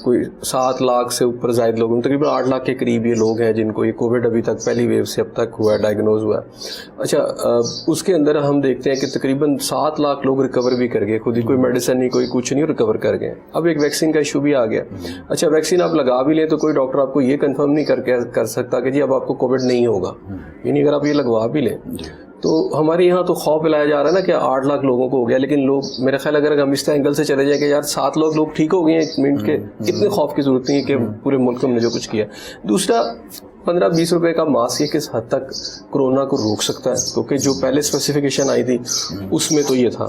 کوئی 7 لاکھ سے اوپر زائد لوگ, تقریباً 8 لاکھ کے قریب یہ لوگ ہیں جن کو یہ کووڈ ابھی تک پہلی ویو سے اب تک ہوا ہے, ڈائگنوز ہوا ہے. اچھا, اس کے اندر ہم دیکھتے ہیں کہ تقریباً 7 لاکھ لوگ ریکور بھی کر گئے, خود ہی کوئی میڈیسن نہیں, کوئی کچھ نہیں, ریکور کر گئے. اب ایک ویکسین کا ایشو بھی آ گیا. اچھا, ویکسین آپ لگا بھی لیں تو کوئی ڈاکٹر آپ کو یہ کنفرم نہیں کر سکتا کہ جی اب آپ کو کووڈ نہیں ہوگا, یعنی اگر آپ یہ لگوا بھی لیں. تو ہمارے یہاں تو خوف پلایا جا رہا ہے نا کہ 8 لاکھ لوگوں کو ہو گیا, لیکن لوگ میرا خیال اگر ہم اس اینگل سے چلے جائیں کہ یار 7 لوگ ٹھیک ہو گئے ہیں 1 منٹ کے, اتنے خوف کی ضرورت نہیں ہے کہ پورے ملک میں جو کچھ کیا. دوسرا, 15-20 روپے کا ماسک یہ کس حد تک کرونا کو روک سکتا ہے, کیونکہ جو پہلے اسپیسیفکیشن آئی تھی اس میں تو یہ تھا.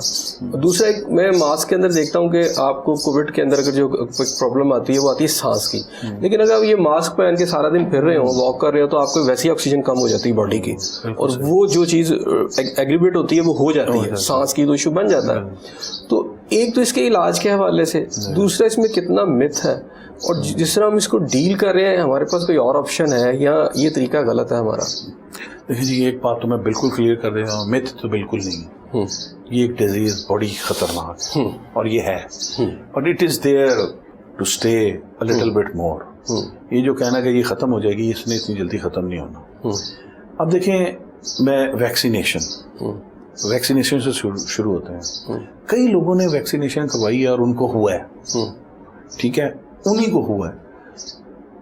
دوسرا, ایک میں ماسک کے اندر دیکھتا ہوں کہ آپ کو کووڈ کے اندر اگر جو پرابلم آتی ہے وہ آتی ہے سانس کی, لیکن اگر آپ یہ ماسک پہن کے سارا دن پھر رہے ہوں, واک کر رہے ہو, تو آپ کو ویسی آکسیجن کم ہو جاتی ہے باڈی کی, اور وہ جو چیز ایگریویٹ ہوتی ہے وہ ہو جاتی ہے, سانس کی تو ایشو بن جاتا ہے. تو ایک تو اس کے علاج کے حوالے سے, دوسرا اس میں کتنا متھ ہے, اور جس طرح ہم اس کو ڈیل کر رہے ہیں ہمارے پاس کوئی اور آپشن ہے یا یہ طریقہ غلط ہے ہمارا؟ دیکھیے جی, ایک بات تو میں بالکل کلیئر کر رہا ہوں, متھ تو بالکل نہیں. یہ ایک ڈیزیز بڑی خطرناک ہے, اور یہ ہے, اور it is there to stay a little bit more. یہ جو کہنا کہ یہ ختم ہو جائے گی, اس نے اتنی جلدی ختم نہیں ہونا. اب دیکھیں, میں ویکسینیشن سے شروع ہوتے ہیں. کئی لوگوں نے ویکسینیشن کروائی ہے اور ان کو ہوا ہے, ٹھیک ہے, انہی کو ہوا ہے.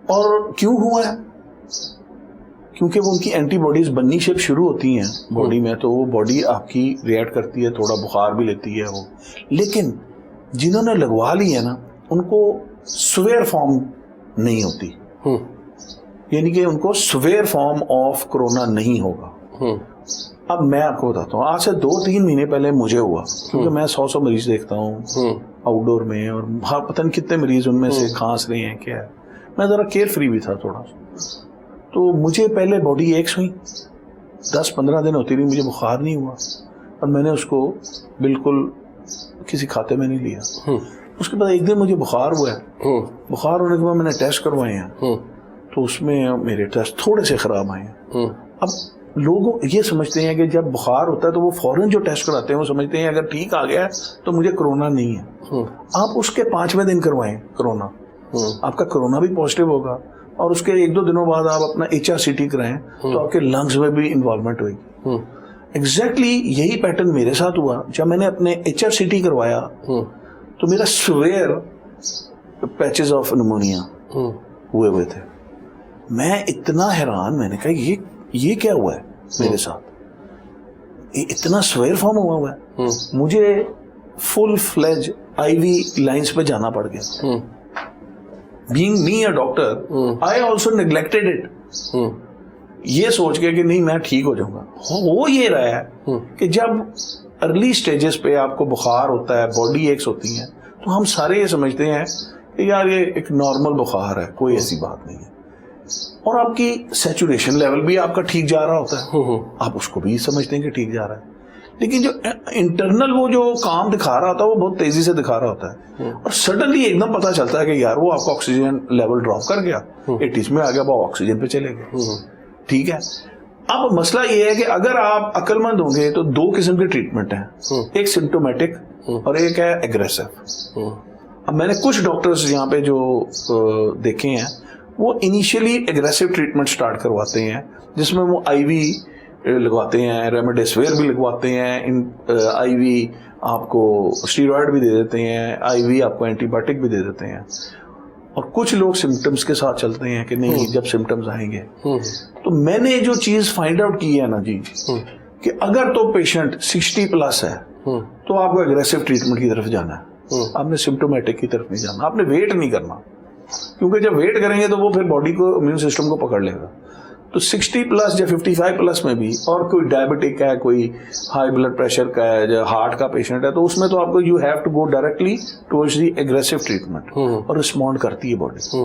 اور کیوں ہوا ہے؟ کیونکہ وہ ان کی اینٹی باڈیز بننی شپ شروع ہوتی ہیں باڈی میں, تو وہ باڈی آپ کی ریئیکٹ کرتی ہے, تھوڑا بخار بھی لیتی ہے وہ. لیکن جنہوں نے لگوا لی ہے نا, ان کو سویئر فارم نہیں ہوتی, یعنی کہ ان کو سویئر فارم آف کرونا نہیں ہوگا. اب میں آپ کو بتاتا ہوں, آج سے 2-3 مہینے پہلے مجھے ہوا, کیونکہ میں 100 مریض دیکھتا ہوں آؤٹ ڈور میں, اور پتہ نہیں کتنے مریض ان میں سے کھانس رہے ہیں کیا ہے. میں ذرا کیئر فری بھی تھا تھوڑا سا, تو مجھے پہلے باڈی ایکس ہوئی, 10-15 دن ہوتی رہی, مجھے بخار نہیں ہوا, اور میں نے اس کو بالکل کسی کھاتے میں نہیں لیا. اس کے بعد ایک دن مجھے بخار ہوا ہے, بخار ہونے کے بعد میں نے ٹیسٹ کروائے ہیں, تو اس میں میرے ٹیسٹ تھوڑے سے خراب آئے ہیں. اب لوگ یہ سمجھتے ہیں کہ جب بخار ہوتا ہے تو وہ فوراً جو ٹیسٹ کراتے ہیں وہ سمجھتے ہیں اگر ٹھیک آ گیا ہے تو مجھے کرونا نہیں ہے. آپ اس کے 5ویں دن کروائیں کرونا, آپ کا کرونا بھی پازیٹیو ہوگا, اور اس کے 1-2 دنوں بعد آپ اپنا HRCT کرائیں تو آپ کے لنگز میں بھی انوالومنٹ ہوئے گی. ایگزیکٹلی یہی پیٹرن میرے ساتھ ہوا. جب میں نے اپنے HRCT کروایا تو میرا سویئر پیچز آف نمونیا ہوئے تھے. میں اتنا حیران, میں نے کہا یہ کیا ہوا ہے میرے ساتھ, اتنا سویئر فارم ہوا ہے. مجھے فل فلیج IV لائنز پہ جانا پڑ گیا. Being me a doctor, I also neglected it. یہ سوچ کے کہ نہیں میں ٹھیک ہو جاؤں گا. وہ یہ رہا ہے کہ جب ارلی سٹیجز پہ آپ کو بخار ہوتا ہے, باڈی ایکس ہوتی ہیں, تو ہم سارے یہ سمجھتے ہیں کہ یار یہ ایک نارمل بخار ہے, کوئی ایسی بات نہیں ہے, اور آپ کی سیچوریشن لیول بھی آپ کا ٹھیک جا رہا ہوتا ہے, آپ اس کو بھی سمجھتے ہیں کہ ٹھیک جا رہا ہے. لیکن جو انٹرنل وہ جو کام دکھا رہا ہوتا ہے وہ بہت تیزی سے دکھا رہا ہوتا ہے, اور سڈنلی ایک دم پتا چلتا ہے کہ یار وہ آپ کا آکسیجن لیول ڈراپ کر گیا, 80s میں آ گیا, وہ آکسیجن پہ چلے گئے. ٹھیک ہے, اب مسئلہ یہ ہے کہ اگر آپ عقل مند ہوں گے تو 2 قسم کے ٹریٹمنٹ ہیں, ایک سمٹومیٹک اور ایک ہے اگریسو. اب میں نے کچھ ڈاکٹرز یہاں پہ جو دیکھے ہیں وہ انیشیلی اگریسو ٹریٹمنٹ سٹارٹ کرواتے ہیں, جس میں وہ IV لگواتے ہیں, ریمڈیسویر بھی لگواتے ہیں, IV آپ کو اسٹیرائڈ بھی دے دیتے ہیں, IV آپ کو اینٹی بایوٹک بھی دے دیتے ہیں, اور کچھ لوگ سمٹمز کے ساتھ چلتے ہیں کہ نہیں جب سمٹمز آئیں گے. تو میں نے جو چیز فائنڈ آؤٹ کی ہے نا جی, کہ اگر تو پیشنٹ 60+ ہے تو آپ کو اگریسو ٹریٹمنٹ کی طرف جانا ہے, آپ نے سمٹومیٹک کی طرف نہیں جانا, آپ نے ویٹ نہیں کرنا, کیونکہ جب ویٹ کریں گے تو وہ پھر باڈی کو امیون سسٹم کو پکڑ لے گا. تو 60+ یا 55+ میں بھی, اور کوئی ڈائبٹک ہے, کوئی ہائی بلڈ پریشر کا ہے, جو ہارٹ کا پیشنٹ ہے, تو اس میں تو آپ کو you have to go directly towards the aggressive treatment, اور رسپونڈ کرتی ہے باڈی.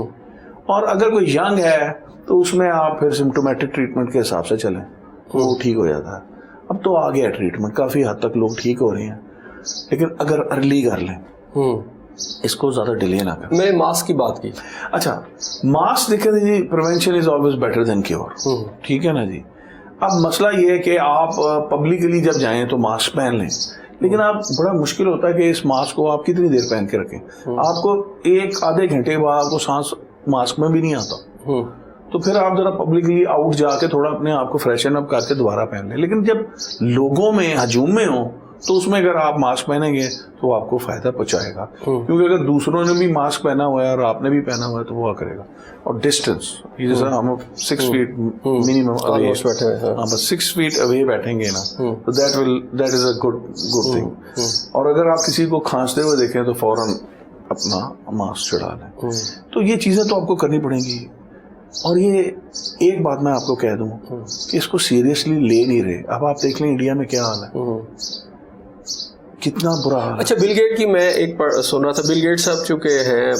اور اگر کوئی ینگ ہے تو اس میں آپ پھر سمٹومیٹک ٹریٹمنٹ کے حساب سے چلیں, وہ ٹھیک ہو جاتا ہے. اب تو آ گیا ٹریٹمنٹ, کافی حد تک لوگ ٹھیک ہو رہے ہیں, لیکن اگر ارلی کر لیں, اس کو زیادہ ڈیلے نہ کریں. میں نے ماسک کی بات کی. اچھا, ماسک دیکھیں جی, prevention is always better than cure. ٹھیک ہے نا جی. اب مسئلہ یہ ہے کہ آپ پبلکلی جب جائیں تو ماسک پہن لیں, لیکن آپ بڑا مشکل ہوتا ہے کہ اس ماسک کو آپ کتنی دیر پہن کے رکھیں. آپ کو 1-آدھے گھنٹے بعد آپ کو سانس ماسک میں بھی نہیں آتا, تو پھر آپ ذرا پبلکلی آؤٹ جا کے تھوڑا اپنے آپ کو فریشن اپ کر کے دوبارہ پہن لیں. لیکن جب لوگوں میں ہجوم میں ہوں تو اس میں اگر آپ ماسک پہنیں گے تو وہ آپ کو فائدہ پہنچائے گا, کیونکہ اگر دوسروں نے بھی ماسک پہنا ہوا ہے اور آپ نے بھی پہنا ہوا ہے تو وہ کرے گا. اور ڈسٹینس, جیسے ہم 6 feet منیمم بس 6 feet اوے بیٹھیں گے نا, تو that is a good thing. اور اگر آپ کسی کو کھانستے ہوئے دیکھیں تو فوراً اپنا ماسک چڑھا لیں. تو یہ چیزیں تو آپ کو کرنی پڑیں گی. اور یہ ایک بات میں آپ کو کہہ دوں کہ اس کو سیریسلی لے نہیں رہے. اب آپ دیکھ لیں انڈیا میں کیا حال ہے, کتنا برا حال ہے. اچھا, بل گیٹ کی میں ایک سن رہا تھا, بل گیٹ صاحب چونکہ ہیں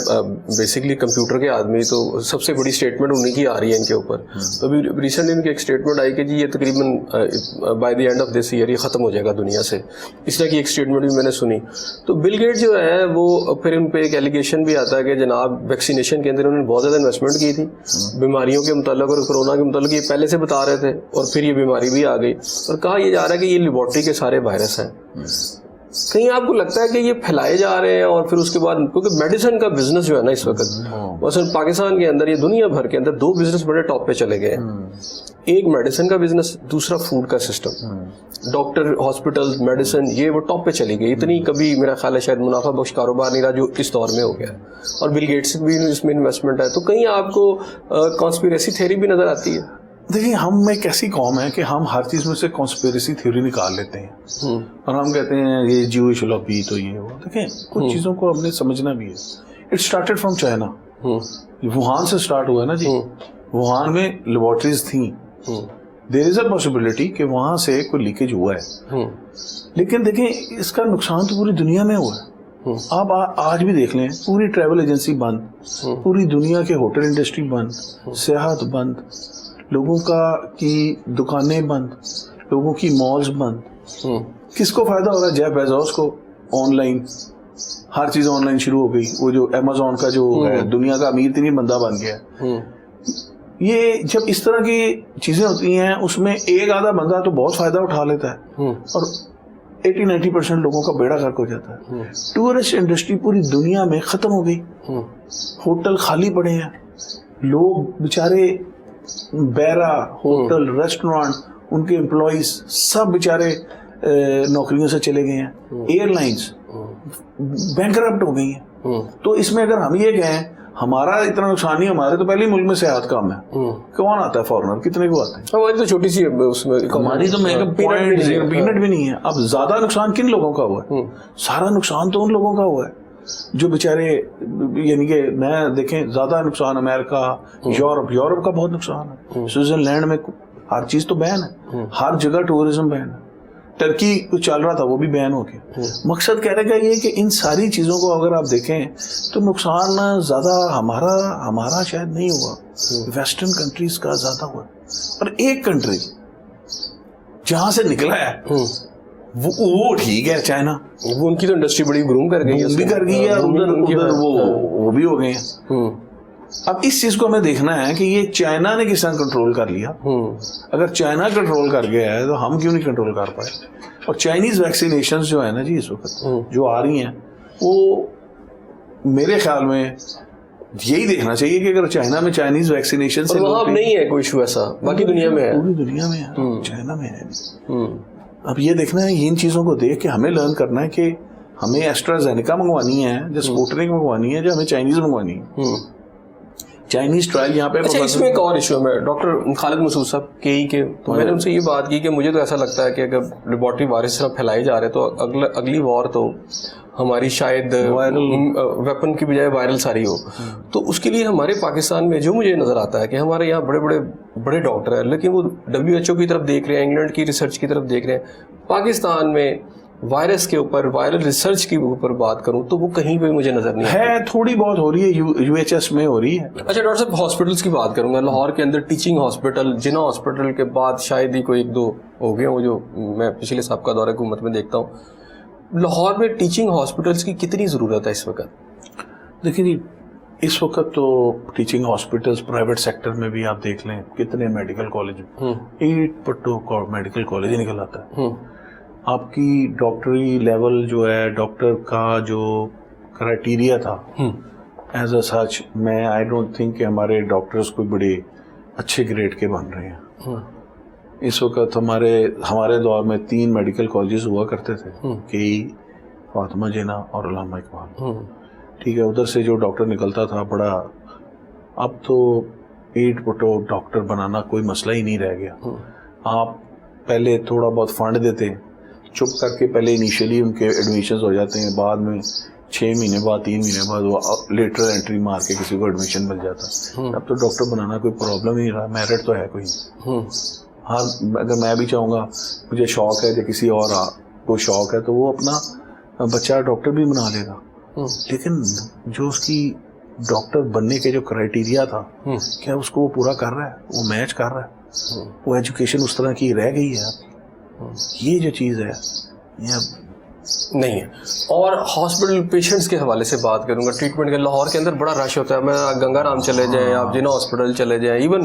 بیسکلی کمپیوٹر کے آدمی, تو سب سے بڑی اسٹیٹمنٹ انہیں کی آ رہی ہے ان کے اوپر. تو ابھی ریسنٹلی ان کی ایک اسٹیٹمنٹ آئی کہ جی یہ تقریباً by the end of this year یہ ختم ہو جائے گا دنیا سے. اس طرح کی ایک اسٹیٹمنٹ بھی میں نے سنی. تو بل گیٹ جو ہے وہ پھر ان پہ ایک ایلیگیشن بھی آتا ہے کہ جناب ویکسینیشن کے اندر انہوں نے بہت زیادہ انویسٹمنٹ کی تھی بیماریوں کے متعلق اور کرونا کے متعلق, یہ پہلے سے بتا رہے تھے, اور پھر یہ بیماری بھی آ گئی, اور کہا یہ جا رہا ہے کہ یہ لیبارٹری کے سارے وائرس ہیں. کہیں آپ کو لگتا ہے کہ یہ پھیلائے جا رہے ہیں, اور پھر اس کے بعد کیونکہ میڈیسن کا بزنس جو ہے نا اس وقت, مثلا پاکستان کے اندر یا دنیا بھر کے اندر 2 بزنس بڑے ٹاپ پہ چلے گئے ہیں. ایک میڈیسن کا بزنس, دوسرا فوڈ کا سسٹم. ڈاکٹر, ہاسپٹل, میڈیسن, یہ وہ ٹاپ پہ چلی گئی. اتنی کبھی میرا خیال ہے شاید منافع بخش کاروبار نہیں رہا جو اس دور میں ہو گیا. اور بل گیٹس بھی اس میں انویسٹمنٹ ہے. تو کہیں آپ کو کانسپیریسی تھیوری بھی نظر آتی ہے. دیکھیے, ہم ایک ایسی قوم ہے کہ ہم ہر چیز میں سے کانسپیریسی تھیوری نکال لیتے ہیں, اور ہم کہتے ہیں یہ جیوش لابی تو یہ وہ. دیکھیں, کچھ چیزوں کو ہم نے سمجھنا بھی ہے. It started from China, Wuhan سے اسٹارٹ ہوا ہے نا جی. ووہان میں لیبارٹریز تھیں, دیر از اے پاسبلٹی کہ وہاں سے کوئی لیکیج ہوا ہے. لیکن دیکھیں, اس کا نقصان تو پوری دنیا میں ہوا ہے. آپ آج بھی دیکھ لیں, پوری ٹریول ایجنسی بند, پوری دنیا کے ہوٹل انڈسٹری بند, سیاحت بند, لوگوں کی دکانیں بند, لوگوں کی مالز بند. کس کو فائدہ ہو رہا ہے؟ جیف بیزوس کو. آن لائن ہر چیز آن لائن شروع ہو گئی. وہ جو امیزون کا جو ہے دنیا کا امیر ترین بندہ بن گیا. یہ جب اس طرح کی چیزیں ہوتی ہیں اس میں ایک آدھا بندہ تو بہت فائدہ اٹھا لیتا ہے اور 80-90% لوگوں کا بیڑا غرق ہو جاتا ہے. ٹورسٹ انڈسٹری پوری دنیا میں ختم ہو گئی, ہوٹل خالی پڑے ہیں, لوگ بیچارے بیرا, ہوٹل, ریسٹورانٹ, ان کے امپلائیز سب بیچارے نوکریوں سے چلے گئے ہیں, ایئر لائنز بینکرپٹ ہو گئی ہیں. تو اس میں اگر ہم یہ کہیں ہمارا اتنا نقصان نہیں, ہمارے تو پہلے ہی ملک میں سیاحت کام ہے, کون آتا ہے فارنر, کتنے کو آتے ہیں, ہماری تو چھوٹی سی اس میں, ہماری تو پینٹ بھی نہیں ہے. اب زیادہ نقصان کن لوگوں کا ہوا ہے؟ سارا نقصان تو ان لوگوں کا ہوا ہے جو بیچارے, یعنی کہ میں دیکھیں زیادہ نقصان امریکہ, یورپ کا بہت نقصان ہے. سوئٹزرلینڈ میں ہر چیز تو بین ہے, ہر جگہ ٹورزم بین ہے. ٹرکی کچھ چل رہا تھا وہ بھی بین ہو گیا. مقصد کہنے کا یہ کہ ان ساری چیزوں کو اگر آپ دیکھیں تو نقصان زیادہ ہمارا شاید نہیں ہوا, ویسٹرن کنٹریز کا زیادہ ہوا. اور ایک کنٹری جہاں سے نکلا ہے وہ ٹھیک ہے, چائنا, وہ ان کی تو انڈسٹری بڑی گروم کر گئی ہے, ادھر وہ بھی ہو گئے ہیں. اب اس چیز کو ہمیں دیکھنا ہے کہ یہ چائنا نے کس طرح کنٹرول کر لیا. اگر چائنا کنٹرول کر گیا ہے تو ہم کیوں نہیں کنٹرول کر پائے. اور چائنیز ویکسینیشنز جو ہے نا جی اس وقت جو آ رہی ہیں, وہ میرے خیال میں یہی دیکھنا چاہیے کہ اگر چائنا میں چائنیز ویکسینیشن سے وہاں نہیں ہے کوئی ایشو ایسا, باقی دنیا میں ہے, پوری دنیا میں ہے, چائنا میں ہے. اب یہ دیکھنا ہے, ان چیزوں کو دیکھ کے ہمیں لرن کرنا ہے کہ ہمیں ایسٹرازینیکا منگوانی ہے, جو اسپوٹنک منگوانی ہے, جو ہمیں چائنیز منگوانی ہے. چائنیز ٹرائل یہاں پہ. اچھا, اس میں ایک اور ایشو ہے ڈاکٹر خالد مسعود صاحب کے, تو میں نے ان سے یہ بات کی کہ مجھے تو ایسا لگتا ہے کہ اگر لیبارٹری وائرس طرح پھیلائے جا رہے تو اگلی وار تو ہماری شاید ویپن کی بجائے وائرل ساری ہو. تو اس کے لیے ہمارے پاکستان میں جو مجھے نظر آتا ہے کہ ہمارے یہاں بڑے ڈاکٹر ہیں, لیکن وہ WHO کی طرف دیکھ رہے ہیں, انگلینڈ کی ریسرچ کی طرف دیکھ رہے ہیں. پاکستان میں وائرس کے اوپر, وائرل ریسرچ کے اوپر بات کروں تو وہ کہیں پہ مجھے نظر نہیں ہے. تھوڑی بہت ہو رہی ہے, UHS میں ہو رہی ہے. اچھا ڈاکٹر صاحب, ہاسپٹلس کی بات کروں گا. لاہور کے اندر ٹیچنگ ہاسپٹل, جنا ہاسپٹل کے بعد شاید ہی کوئی ایک دو ہو گئے ہوں جو میں پچھلے سابقہ دورہ حکومت میں دیکھتا ہوں. لاہور میں ٹیچنگ ہاسپٹلس کی کتنی ضرورت ہے اس وقت؟ دیکھیں جی, اس وقت تو ٹیچنگ ہاسپٹلس پرائیویٹ سیکٹر میں بھی آپ دیکھ لیں کتنے میڈیکل کالج, 8 میڈیکل کالج نکل آتا ہے. آپ کی ڈاکٹری لیول جو ہے, ڈاکٹر کا جو کرائٹیریا تھا ایز اے سچ, میں آئی ڈونٹ تھنک کہ ہمارے ڈاکٹرز کوئی بڑے اچھے گریڈ کے بن رہے ہیں. اس وقت ہمارے دور میں 3 میڈیکل کالجز ہوا کرتے تھے, KE, فاطمہ جناح اور علامہ اقبال. ٹھیک ہے, ادھر سے جو ڈاکٹر نکلتا تھا بڑا, اب تو 8 ڈاکٹر بنانا کوئی مسئلہ ہی نہیں رہ گیا. آپ پہلے تھوڑا بہت فنڈ دیتے, چپ کر کے پہلے انیشیلی ان کے ایڈمیشنز ہو جاتے ہیں, بعد میں 6 مہینے بعد 3 مہینے بعد وہ لیٹرل انٹری مار کے کسی کو ایڈمیشن مل جاتا. اب تو ڈاکٹر بنانا کوئی پرابلم نہیں رہا, میرٹ تو ہے کوئی. ہاں, اگر میں بھی چاہوں گا, مجھے شوق ہے یا کسی اور کو شوق ہے تو وہ اپنا بچہ ڈاکٹر بھی بنا لے گا. لیکن جو اس کی ڈاکٹر بننے کے جو کرائٹیریا تھا, کیا اس کو وہ پورا کر رہا ہے, وہ میچ کر رہا ہے, وہ ایجوکیشن اس طرح کی رہ گئی ہے. یہ جو چیز ہے یہ نہیں ہے. اور ہاسپٹل پیشنٹس کے حوالے سے بات کروں گا, ٹریٹمنٹ کے لاہور کے اندر بڑا رش ہوتا ہے. میں گنگا رام چلے جائیں, آپ جنا ہاسپٹل چلے جائیں, ایون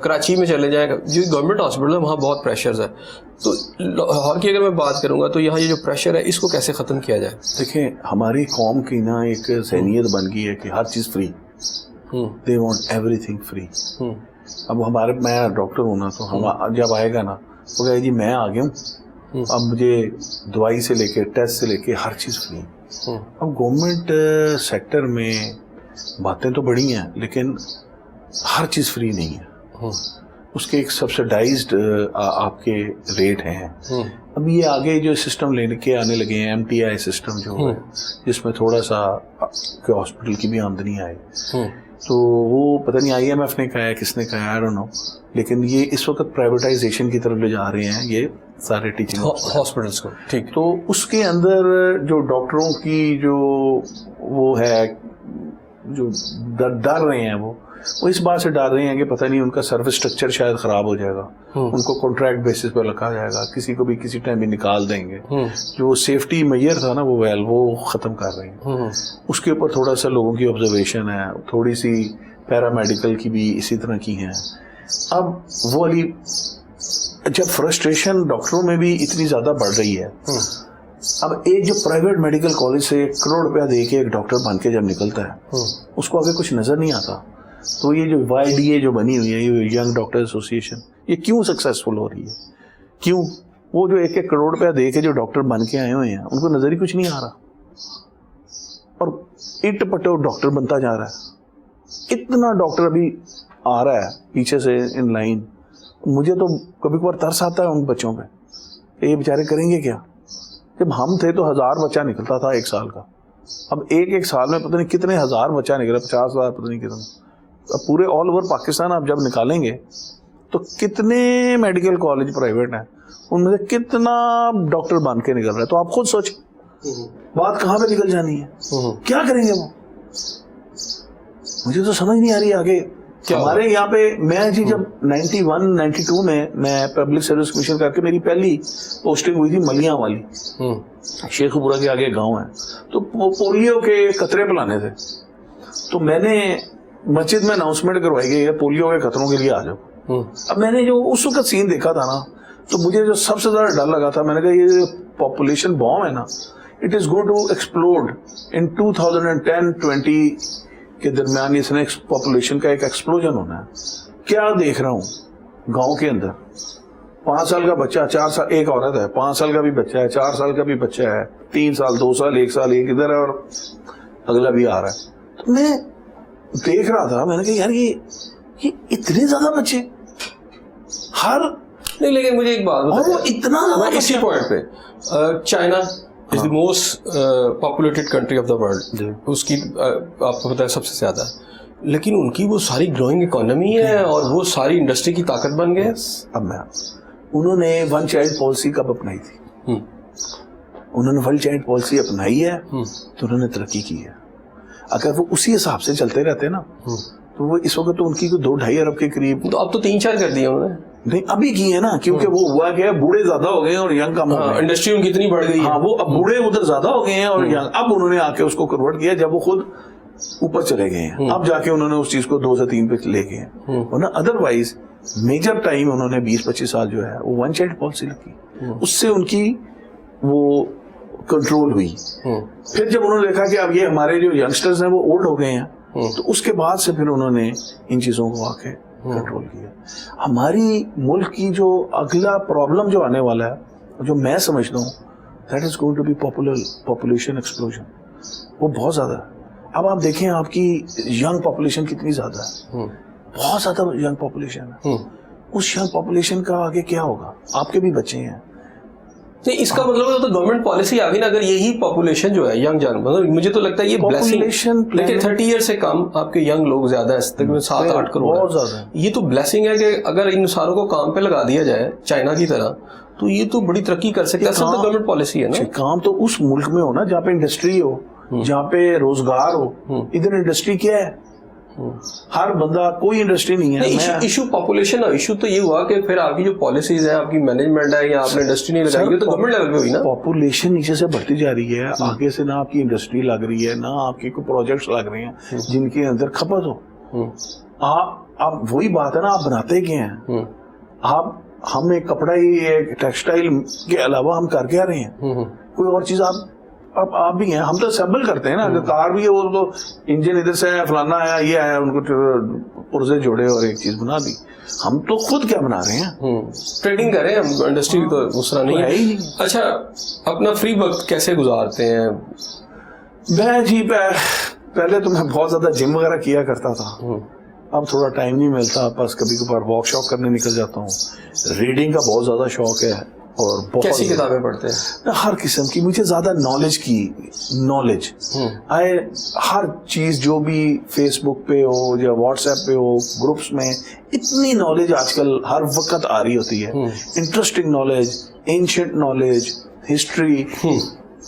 کراچی میں چلے جائیں, جو گورنمنٹ ہاسپٹل ہے وہاں بہت پریشرز ہے. تو لاہور کی اگر میں بات کروں گا تو یہاں یہ جو پریشر ہے اس کو کیسے ختم کیا جائے؟ دیکھیں, ہماری قوم کی نا ایک ذہنیت بن گئی ہے کہ ہر چیز free, they want every thing free. اب میں ڈاکٹر ہوں نا, تو ہم جب آئے گا نا وہ کہے جی میں آ گیا ہوں, اب مجھے دوائی سے لے کے ٹیسٹ سے لے کے ہر چیز فری. اب گورنمنٹ سیکٹر میں باتیں تو بڑی ہیں لیکن ہر چیز فری نہیں ہے. اس کے ایک سبسڈائزڈ آپ کے ریٹ ہیں. اب یہ آگے جو سسٹم لے کے آنے لگے ہیں, MTI سسٹم جو ہے, جس میں تھوڑا سا کہ ہاسپٹل کی بھی آمدنی آئے, تو وہ پتہ نہیں IMF نے کہا ہے, کس نے کہا ہے, آئی ڈونٹ نو. لیکن یہ اس وقت پرائیویٹائزیشن کی طرف لے جا رہے ہیں یہ سارے ٹیچنگ ہاسپٹلس کو. ٹھیک, تو اس کے اندر جو ڈاکٹروں کی جو وہ ہے, جو ڈر رہے ہیں وہ اس بات سے ڈر رہے ہیں کہ پتہ نہیں ان کا سروس اسٹرکچر شاید خراب ہو جائے گا, ان کو کانٹریکٹ بیسس پہ رکھا جائے گا, کسی کو بھی کسی ٹائم بھی نکال دیں گے. جو سیفٹی میئر تھا نا وہ ختم کر رہے ہیں. اس کے اوپر تھوڑا سا لوگوں کی آبزرویشن ہے, تھوڑی سی پیرامیڈیکل کی بھی اسی طرح کی ہیں. اب وہ والی جب فرسٹریشن ڈاکٹروں میں بھی اتنی زیادہ بڑھ رہی ہے, اب ایک جو پرائیویٹ میڈیکل کالج سے 1 کروڑ روپیہ دے کے ایک ڈاکٹر بن کے جب نکلتا ہے اس کو آگے کچھ نظر نہیں آتا. تو یہ جو YDA جو بنی ہوئی ہے, یہ ینگ ڈاکٹر ایسوسیشن, یہ کیوں سکسیسفل ہو رہی ہے؟ کیوں؟ وہ جو 1 کروڑ روپیہ دے کے جو ڈاکٹر بن کے آئے ہوئے ہیں ان کو نظر ہی کچھ نہیں آ رہا, اور اٹ پٹو ڈاکٹر بنتا جا رہا ہے. اتنا ڈاکٹر ابھی آ رہا ہے پیچھے سے ان لائن. مجھے تو کبھی کبھار ترس آتا ہے ان بچوں پہ, یہ بیچارے کریں گے کیا؟ جب ہم تھے تو 1000 بچہ نکلتا تھا 1 سال کا, اب ایک سال میں پتہ نہیں کتنے 1000 بچہ نکلا, 50,000 پتہ نہیں کتنا. اب پورے آل اوور پاکستان آپ جب نکالیں گے تو کتنے میڈیکل کالج پرائیویٹ ہیں, ان میں سے کتنا ڈاکٹر بن کے نکل رہا ہے. تو آپ خود سوچیں بات کہاں پہ نکل جانی ہے, کیا کریں گے وہ؟ مجھے تو سمجھ نہیں آ رہی آگے. ہمارے یہاں پہ میں جی جب 91-92 میں پبلک سروس کمیشن کر کے میری پہلی پوسٹنگ ہوئی تھی ملیاں والی, شیخ پورہ کے آگے گاؤں ہے, تو وہ پولیو کے قطرے پلانے تھے. تو میں نے مسجد میں اناؤنسمنٹ کروائی گئی ہے پولیو کے خطروں کے لیے آ جاؤ. اب میں نے جو اس وقت سین دیکھا تھا نا, تو مجھے جو سب سے زیادہ ڈر لگا تھا, میں نے کہا یہ پاپولیشن بام ہے نا, it is going to explode in 2010-20 کے درمیان. اس نے پاپولیشن کا ایک ایکسپلوژن ہونا ہے. کیا دیکھ رہا ہوں گاؤں کے اندر 5 سال کا بچہ, 4 سال ایک عورت ہے, 5 سال کا بھی بچہ ہے, 4 سال کا بھی بچہ ہے, 3 سال 2 سال 1 سال ایک ادھر ہے اور اگلا بھی آ رہا ہے. تو میں دیکھ رہا تھا, میں نے کہا یار یہ اتنے زیادہ بچے ہر نہیں. لیکن مجھے ایک بات وہ اتنا زیادہ اسی پوائنٹ پہ, China is the most populated country of the world, اس کی آپ کو پتہ ہے سب سے زیادہ, لیکن ان کی وہ ساری گروئنگ اکانومی ہے اور وہ ساری انڈسٹری کی طاقت بن گئے. اب میں انہوں نے 1 چائلڈ پالیسی کب اپنائی تھی؟ انہوں نے 1 چائلڈ پالیسی اپنائی ہے تو انہوں نے ترقی کی ہے. اگر وہ اسی حساب سے چلتے رہتے نا تو وہ اس وقت تو ان کی 2-2.5 ارب کے قریب, تو اب تو 3-4 کر دیے انہوں نے. نہیں ابھی کی ہے نا, کیونکہ وہ ہوا کہ بوڑھے زیادہ ہو گئے اور ینگ کم ہو گئے, انڈسٹری ان کی اتنی بڑھ گئی ہے. ہاں وہ اب بوڑھے ادھر زیادہ ہو گئے ہیں اور ینگ, اب انہوں نے آ کے اس کو کنورٹ کیا جب وہ خود اوپر چلے گئے ہیں. اب جا کے انہوں نے اس چیز کو 2 سے 3 پہ لے گئے ہیں, ورنہ ادروائز میجر ٹائم انہوں نے 20-25 سال جو ہے وہ 1 چائلڈ پالیسی رکھی, اس سے ان کی وہ کنٹرول ہوئی. پھر جب انہوں نے دیکھا کہ اب یہ ہمارے جو ینگسٹرز ہیں وہ اولڈ ہو گئے ہیں, تو اس کے بعد سے پھر انہوں نے ان چیزوں کو آ کے کنٹرول کیا. ہماری ملک کی جو اگلا پرابلم جو آنے والا ہے, جو میں سمجھتا ہوں, that is going to be population explosion. وہ بہت زیادہ ہے. اب آپ دیکھیں آپ کی ینگ پاپولیشن کتنی زیادہ ہے, بہت زیادہ ینگ پاپولیشن ہے. اس ینگ پاپولیشن کا آگے کیا ہوگا؟ آپ کے بھی بچے ہیں. اس کا مطلب تو گورنمنٹ پالیسی آ گئی نا, اگر یہی پاپولیشن جو ہے ینگ مطلب مجھے تو لگتا ہے یہ بلیسنگ, لیکن 30 ایئر سے کم آپ کے ینگ لوگ زیادہ ہیں, تقریباً 7-8 کروڑ بہت زیادہ. یہ تو بلیسنگ ہے کہ اگر ان ساروں کو کام پہ لگا دیا جائے چائنا کی طرح تو یہ تو بڑی ترقی کر سکتا ہے. اصل تو گورنمنٹ پالیسی ہے نا. کام تو اس ملک میں ہو نا جہاں پہ انڈسٹری ہو, جہاں پہ روزگار ہو. ادھر انڈسٹری کیا ہے؟ ہر بندہ, کوئی انڈسٹری نہیں ہے. ایشو پاپولیشن ایشو تو یہ ہوا کہ پھر آپ کی جو پالیسیز ہیں, آپ کی مینجمنٹ ہے, یا آپ نے انڈسٹری نہیں لگائی, یہ تو گورنمنٹ لیول پہ ہوئی نا. پاپولیشن نیچے سے بڑھتی جا رہی ہے, آگے سے نہ آپ کی انڈسٹری لگ رہی ہے, نہ آپ کے کوئی پروجیکٹس لگ رہے ہیں جن کے اندر کھپت ہو. آپ وہی بات ہے نا, آپ بناتے کیا ہیں؟ ہم ایک کپڑا ہی ٹیکسٹائل کے علاوہ ہم کر کے آ رہے ہیں, کوئی اور چیز آپ بھی ہیں. ہم تو اسمبل کرتے ہیں نا, اگر کار بھی ہے وہ تو انجن ادھر سے ہے, فلانا آیا, یہ آیا, ان کو پرزے جوڑے اور ایک چیز بنا دی. ہم تو خود کیا بنا رہے ہیں؟ ٹریڈنگ کر رہے ہیں ہم, انڈسٹری تو اس طرح نہیں ہے. اچھا, اپنا فری وقت کیسے گزارتے ہیں؟ میں جی پہلے تو میں بہت زیادہ جم وغیرہ کیا کرتا تھا, اب تھوڑا ٹائم نہیں ملتا, بس کبھی کبھار واک شاک کرنے نکل جاتا ہوں. ریڈنگ کا بہت زیادہ شوق ہے, اور بہت کیسی کتابیں پڑھتے ہیں؟ ہر قسم کی. مجھے زیادہ نالج ہر چیز جو بھی فیس بک پہ ہو یا واٹس ایپ پہ ہو, گروپس میں, اتنی نالج آج کل ہر وقت آ رہی ہوتی ہے. Interesting knowledge, ancient knowledge, history,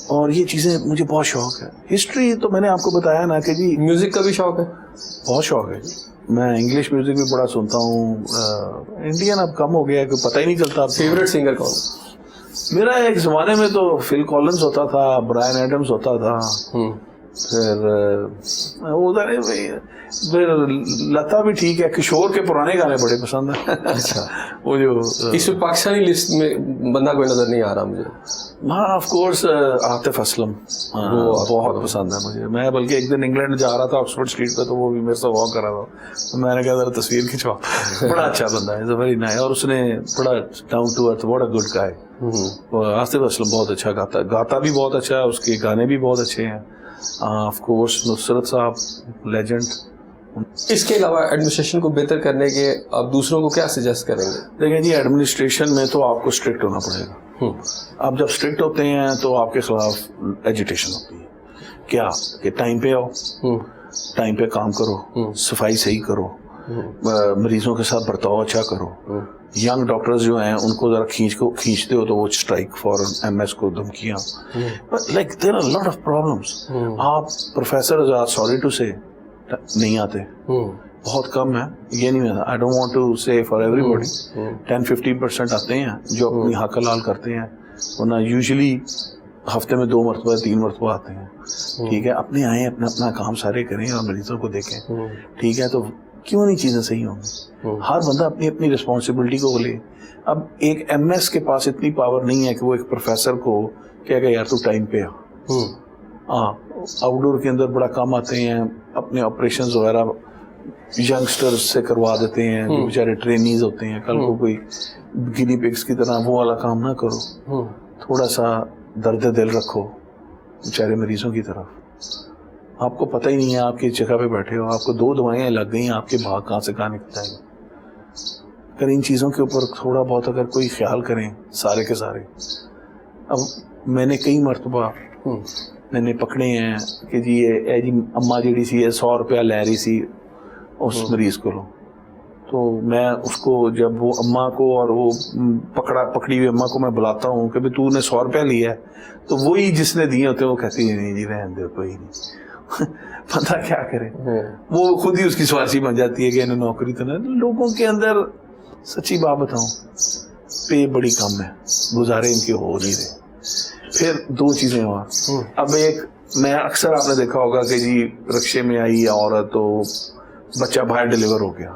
اور یہ چیزیں مجھے بہت شوق ہے. ہسٹری تو میں نے آپ کو بتایا نا کہ جی. میوزک کا بھی شوق ہے؟ بہت شوق ہے. میں انگلش میوزک بھی بڑا سنتا ہوں. انڈین اب کم ہو گیا, پتہ ہی نہیں چلتا. فیوریٹ سنگر کون؟ میرا ایک زمانے میں تو فل کالنز ہوتا تھا, برائن ایڈمز ہوتا تھا, پھر ادھر پھر لتا بھی ٹھیک ہے. کشور کے پرانے گانے بڑے پسند ہیں. اچھا, وہ جو اس میں پاکستانی لسٹ میں بندہ کوئی نظر نہیں آ رہا مجھے. ہاں آف کورس عاطف اسلم بہت پسند ہے مجھے. میں بلکہ ایک دن انگلینڈ جا رہا تھا آکسفورڈ اسٹریٹ پہ, تو وہ بھی میرے سے واک کر رہا تھا, تو میں نے کہا ذرا تصویر کھینچوا. بڑا اچھا بندہ ہے, ویری نائس, اور اس نے بڑا down to earth, what a good guy. Atif Aslam بہت اچھا گاتا بھی بہت اچھا ہے, اس کے گانے بھی بہت اچھے ہیں. آف کورس نصرت صاحب لیجنڈ. اس کے علاوہ ایڈمنسٹریشن کو بہتر کرنے کے آپ دوسروں کو کیا سجیسٹ کریں گے؟ دیکھیں جی, ایڈمنسٹریشن میں تو آپ کو اسٹرکٹ ہونا پڑے گا. آپ جب اسٹرکٹ ہوتے ہیں تو آپ کے خلاف ایجیٹیشن ہوتی ہے. کیا کہ ٹائم پہ آؤ, ٹائم پہ کام کرو, صفائی صحیح کرو, مریضوں کے ساتھ برتاؤ اچھا کرو. ینگ ڈاکٹرز جو ہیں ان کو ذرا کھینچتے ہو تو وہ اسٹرائک فوراً, ایم ایس کو دھمکیاں, like there are lot of problems. آپ professor are sorry to say نہیں آتے, بہت کم ہے. یہ نہیں ہے, I don't want to say for everybody, 10-15% آتے ہیں جو اپنی حق حلال کرتے ہیں, ورنہ یوزلی ہفتے میں 2 مرتبہ 3 مرتبہ آتے ہیں. ٹھیک ہے, اپنے آئیں, اپنا کام سارے کریں اور مریضوں کو دیکھیں. ٹھیک ہے, تو کیوں نہیں چیزیں صحیح ہوں گی؟ ہر بندہ اپنی رسپانسبلٹی کو لے. اب ایک ایم ایس کے پاس اتنی پاور نہیں ہے کہ وہ ایک پروفیسر کو کہے گا یار تو ٹائم پہ آ. آؤٹ ڈور کے اندر بڑا کام آتے ہیں, اپنے آپریشنز وغیرہ ینگسٹر سے کروا دیتے ہیں جو بیچارے ٹرینیز ہوتے ہیں. کل کو کوئی گنی پگس کی طرح وہ والا کام نہ کرو. تھوڑا سا درد دل رکھو بیچارے مریضوں کی طرف. آپ کو پتہ ہی نہیں ہے, آپ کی جگہ پہ بیٹھے ہو, آپ کو 2 دوائیں لگ گئی, آپ کے بھاگ کہاں سے کہاں نکل جائے گا. اگر ان چیزوں کے اوپر تھوڑا بہت اگر کوئی خیال کریں سارے کے سارے. اب میں نے کئی مرتبہ میں نے پکڑے ہیں کہ جی جی اماں جیڑی سی 100 روپیہ لے رہی سی اس مریض کو, تو میں اس کو جب وہ اماں کو اور وہ پکڑی ہوئی اماں کو میں بلاتا ہوں کہ تو نے 100 روپیہ لیا ہے, تو وہی جس نے دیے ہوتے ہیں وہ کہتی ہے نہیں جی رہنے دو کوئی نہیں. بندہ کیا کرے, وہ خود ہی اس کی سوارسی بن جاتی ہے کہ انہیں نوکری تو نہیں. لوگوں کے اندر سچی بات بتاؤں, پے بڑی کم ہے, گزارے ان کے ہو نہیں رہے. پھر 2 چیزیں اور. اب ایک میں اکثر آپ نے دیکھا ہوگا کہ جی رکشے میں آئی عورت تو بچہ باہر ڈیلیور ہو گیا,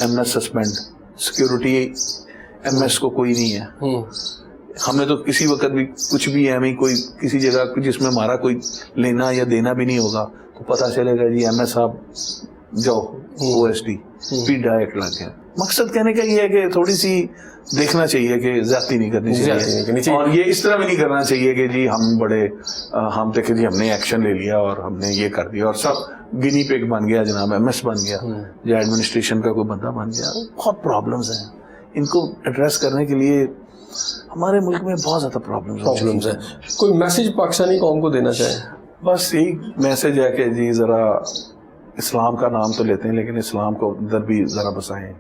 M S suspend, security M S کو کوئی نہیں ہے. ہمیں تو کسی وقت بھی کچھ بھی ہے, ہمیں کوئی کسی جگہ جس میں ہمارا کوئی لینا یا دینا بھی نہیں ہوگا تو پتہ چلے گا جی ایم ایس صاحب جاؤ OSD پی ڈائٹ لگ گیا. مقصد کہنے کا یہ ہے کہ تھوڑی سی دیکھنا چاہیے کہ زیادتی نہیں کرنی چاہیے, اور یہ اس طرح بھی نہیں کرنا چاہیے کہ جی ہم دیکھیں جی ہم نے ایکشن لے لیا اور ہم نے یہ کر دیا اور سب گنی پیگ بن گیا, جناب ایم ایس بن گیا یا ایڈمنسٹریشن کا کوئی بندہ بن گیا. بہت پرابلمس ہیں, ان کو ایڈریس کرنے کے لیے ہمارے ملک میں بہت زیادہ پرابلمس ہیں. کوئی میسج پاکستانی قوم کو دینا چاہیں؟ بس یہی میسج ہے کہ جی ذرا اسلام کا نام تو لیتے ہیں لیکن اسلام کو اندر بھی ذرا بسائیں,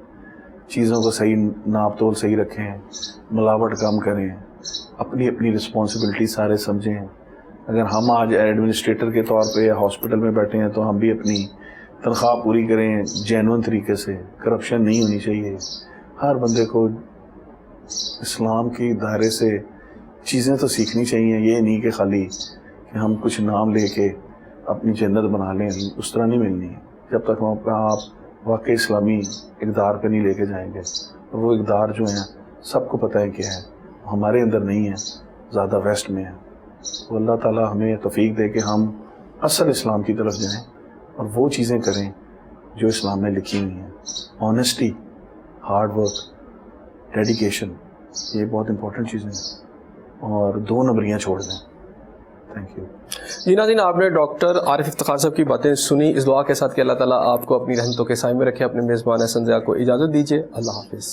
چیزوں کو صحیح ناپ تول صحیح رکھیں, ملاوٹ کم کریں, اپنی رسپانسبلٹی سارے سمجھیں. اگر ہم آج ایڈمنسٹریٹر کے طور پہ یا ہاسپٹل میں بیٹھے ہیں تو ہم بھی اپنی تنخواہ پوری کریں جینون طریقے سے. کرپشن نہیں ہونی چاہیے. ہر بندے کو اسلام کی دائرے سے چیزیں تو سیکھنی چاہیے, یہ نہیں کہ خالی کہ ہم کچھ نام لے کے اپنی جنت بنا لیں, اس طرح نہیں ملنی ہے. جب تک ہم آپ واقعی اسلامی اقدار پہ نہیں لے کے جائیں گے. وہ اقدار جو ہیں سب کو پتہ ہے کیا ہے, ہمارے اندر نہیں ہے, زیادہ ویسٹ میں ہے. تو اللہ تعالیٰ ہمیں توفیق دے کہ ہم اصل اسلام کی طرف جائیں اور وہ چیزیں کریں جو اسلام میں لکھی ہوئی ہیں. آنیسٹی, ہارڈ ورک, ڈیڈیکیشن, یہ بہت امپورٹنٹ چیزیں ہیں, اور 2 نمبریاں چھوڑ دیں. Thank you. جی ناظرین, آپ نے ڈاکٹر عارف افتخار صاحب کی باتیں سنی. اس دعا کے ساتھ کہ اللہ تعالیٰ آپ کو اپنی رحمتوں کے سائے میں رکھے. اپنے میزبان احسن ضیاء کو اجازت دیجیے. اللہ حافظ.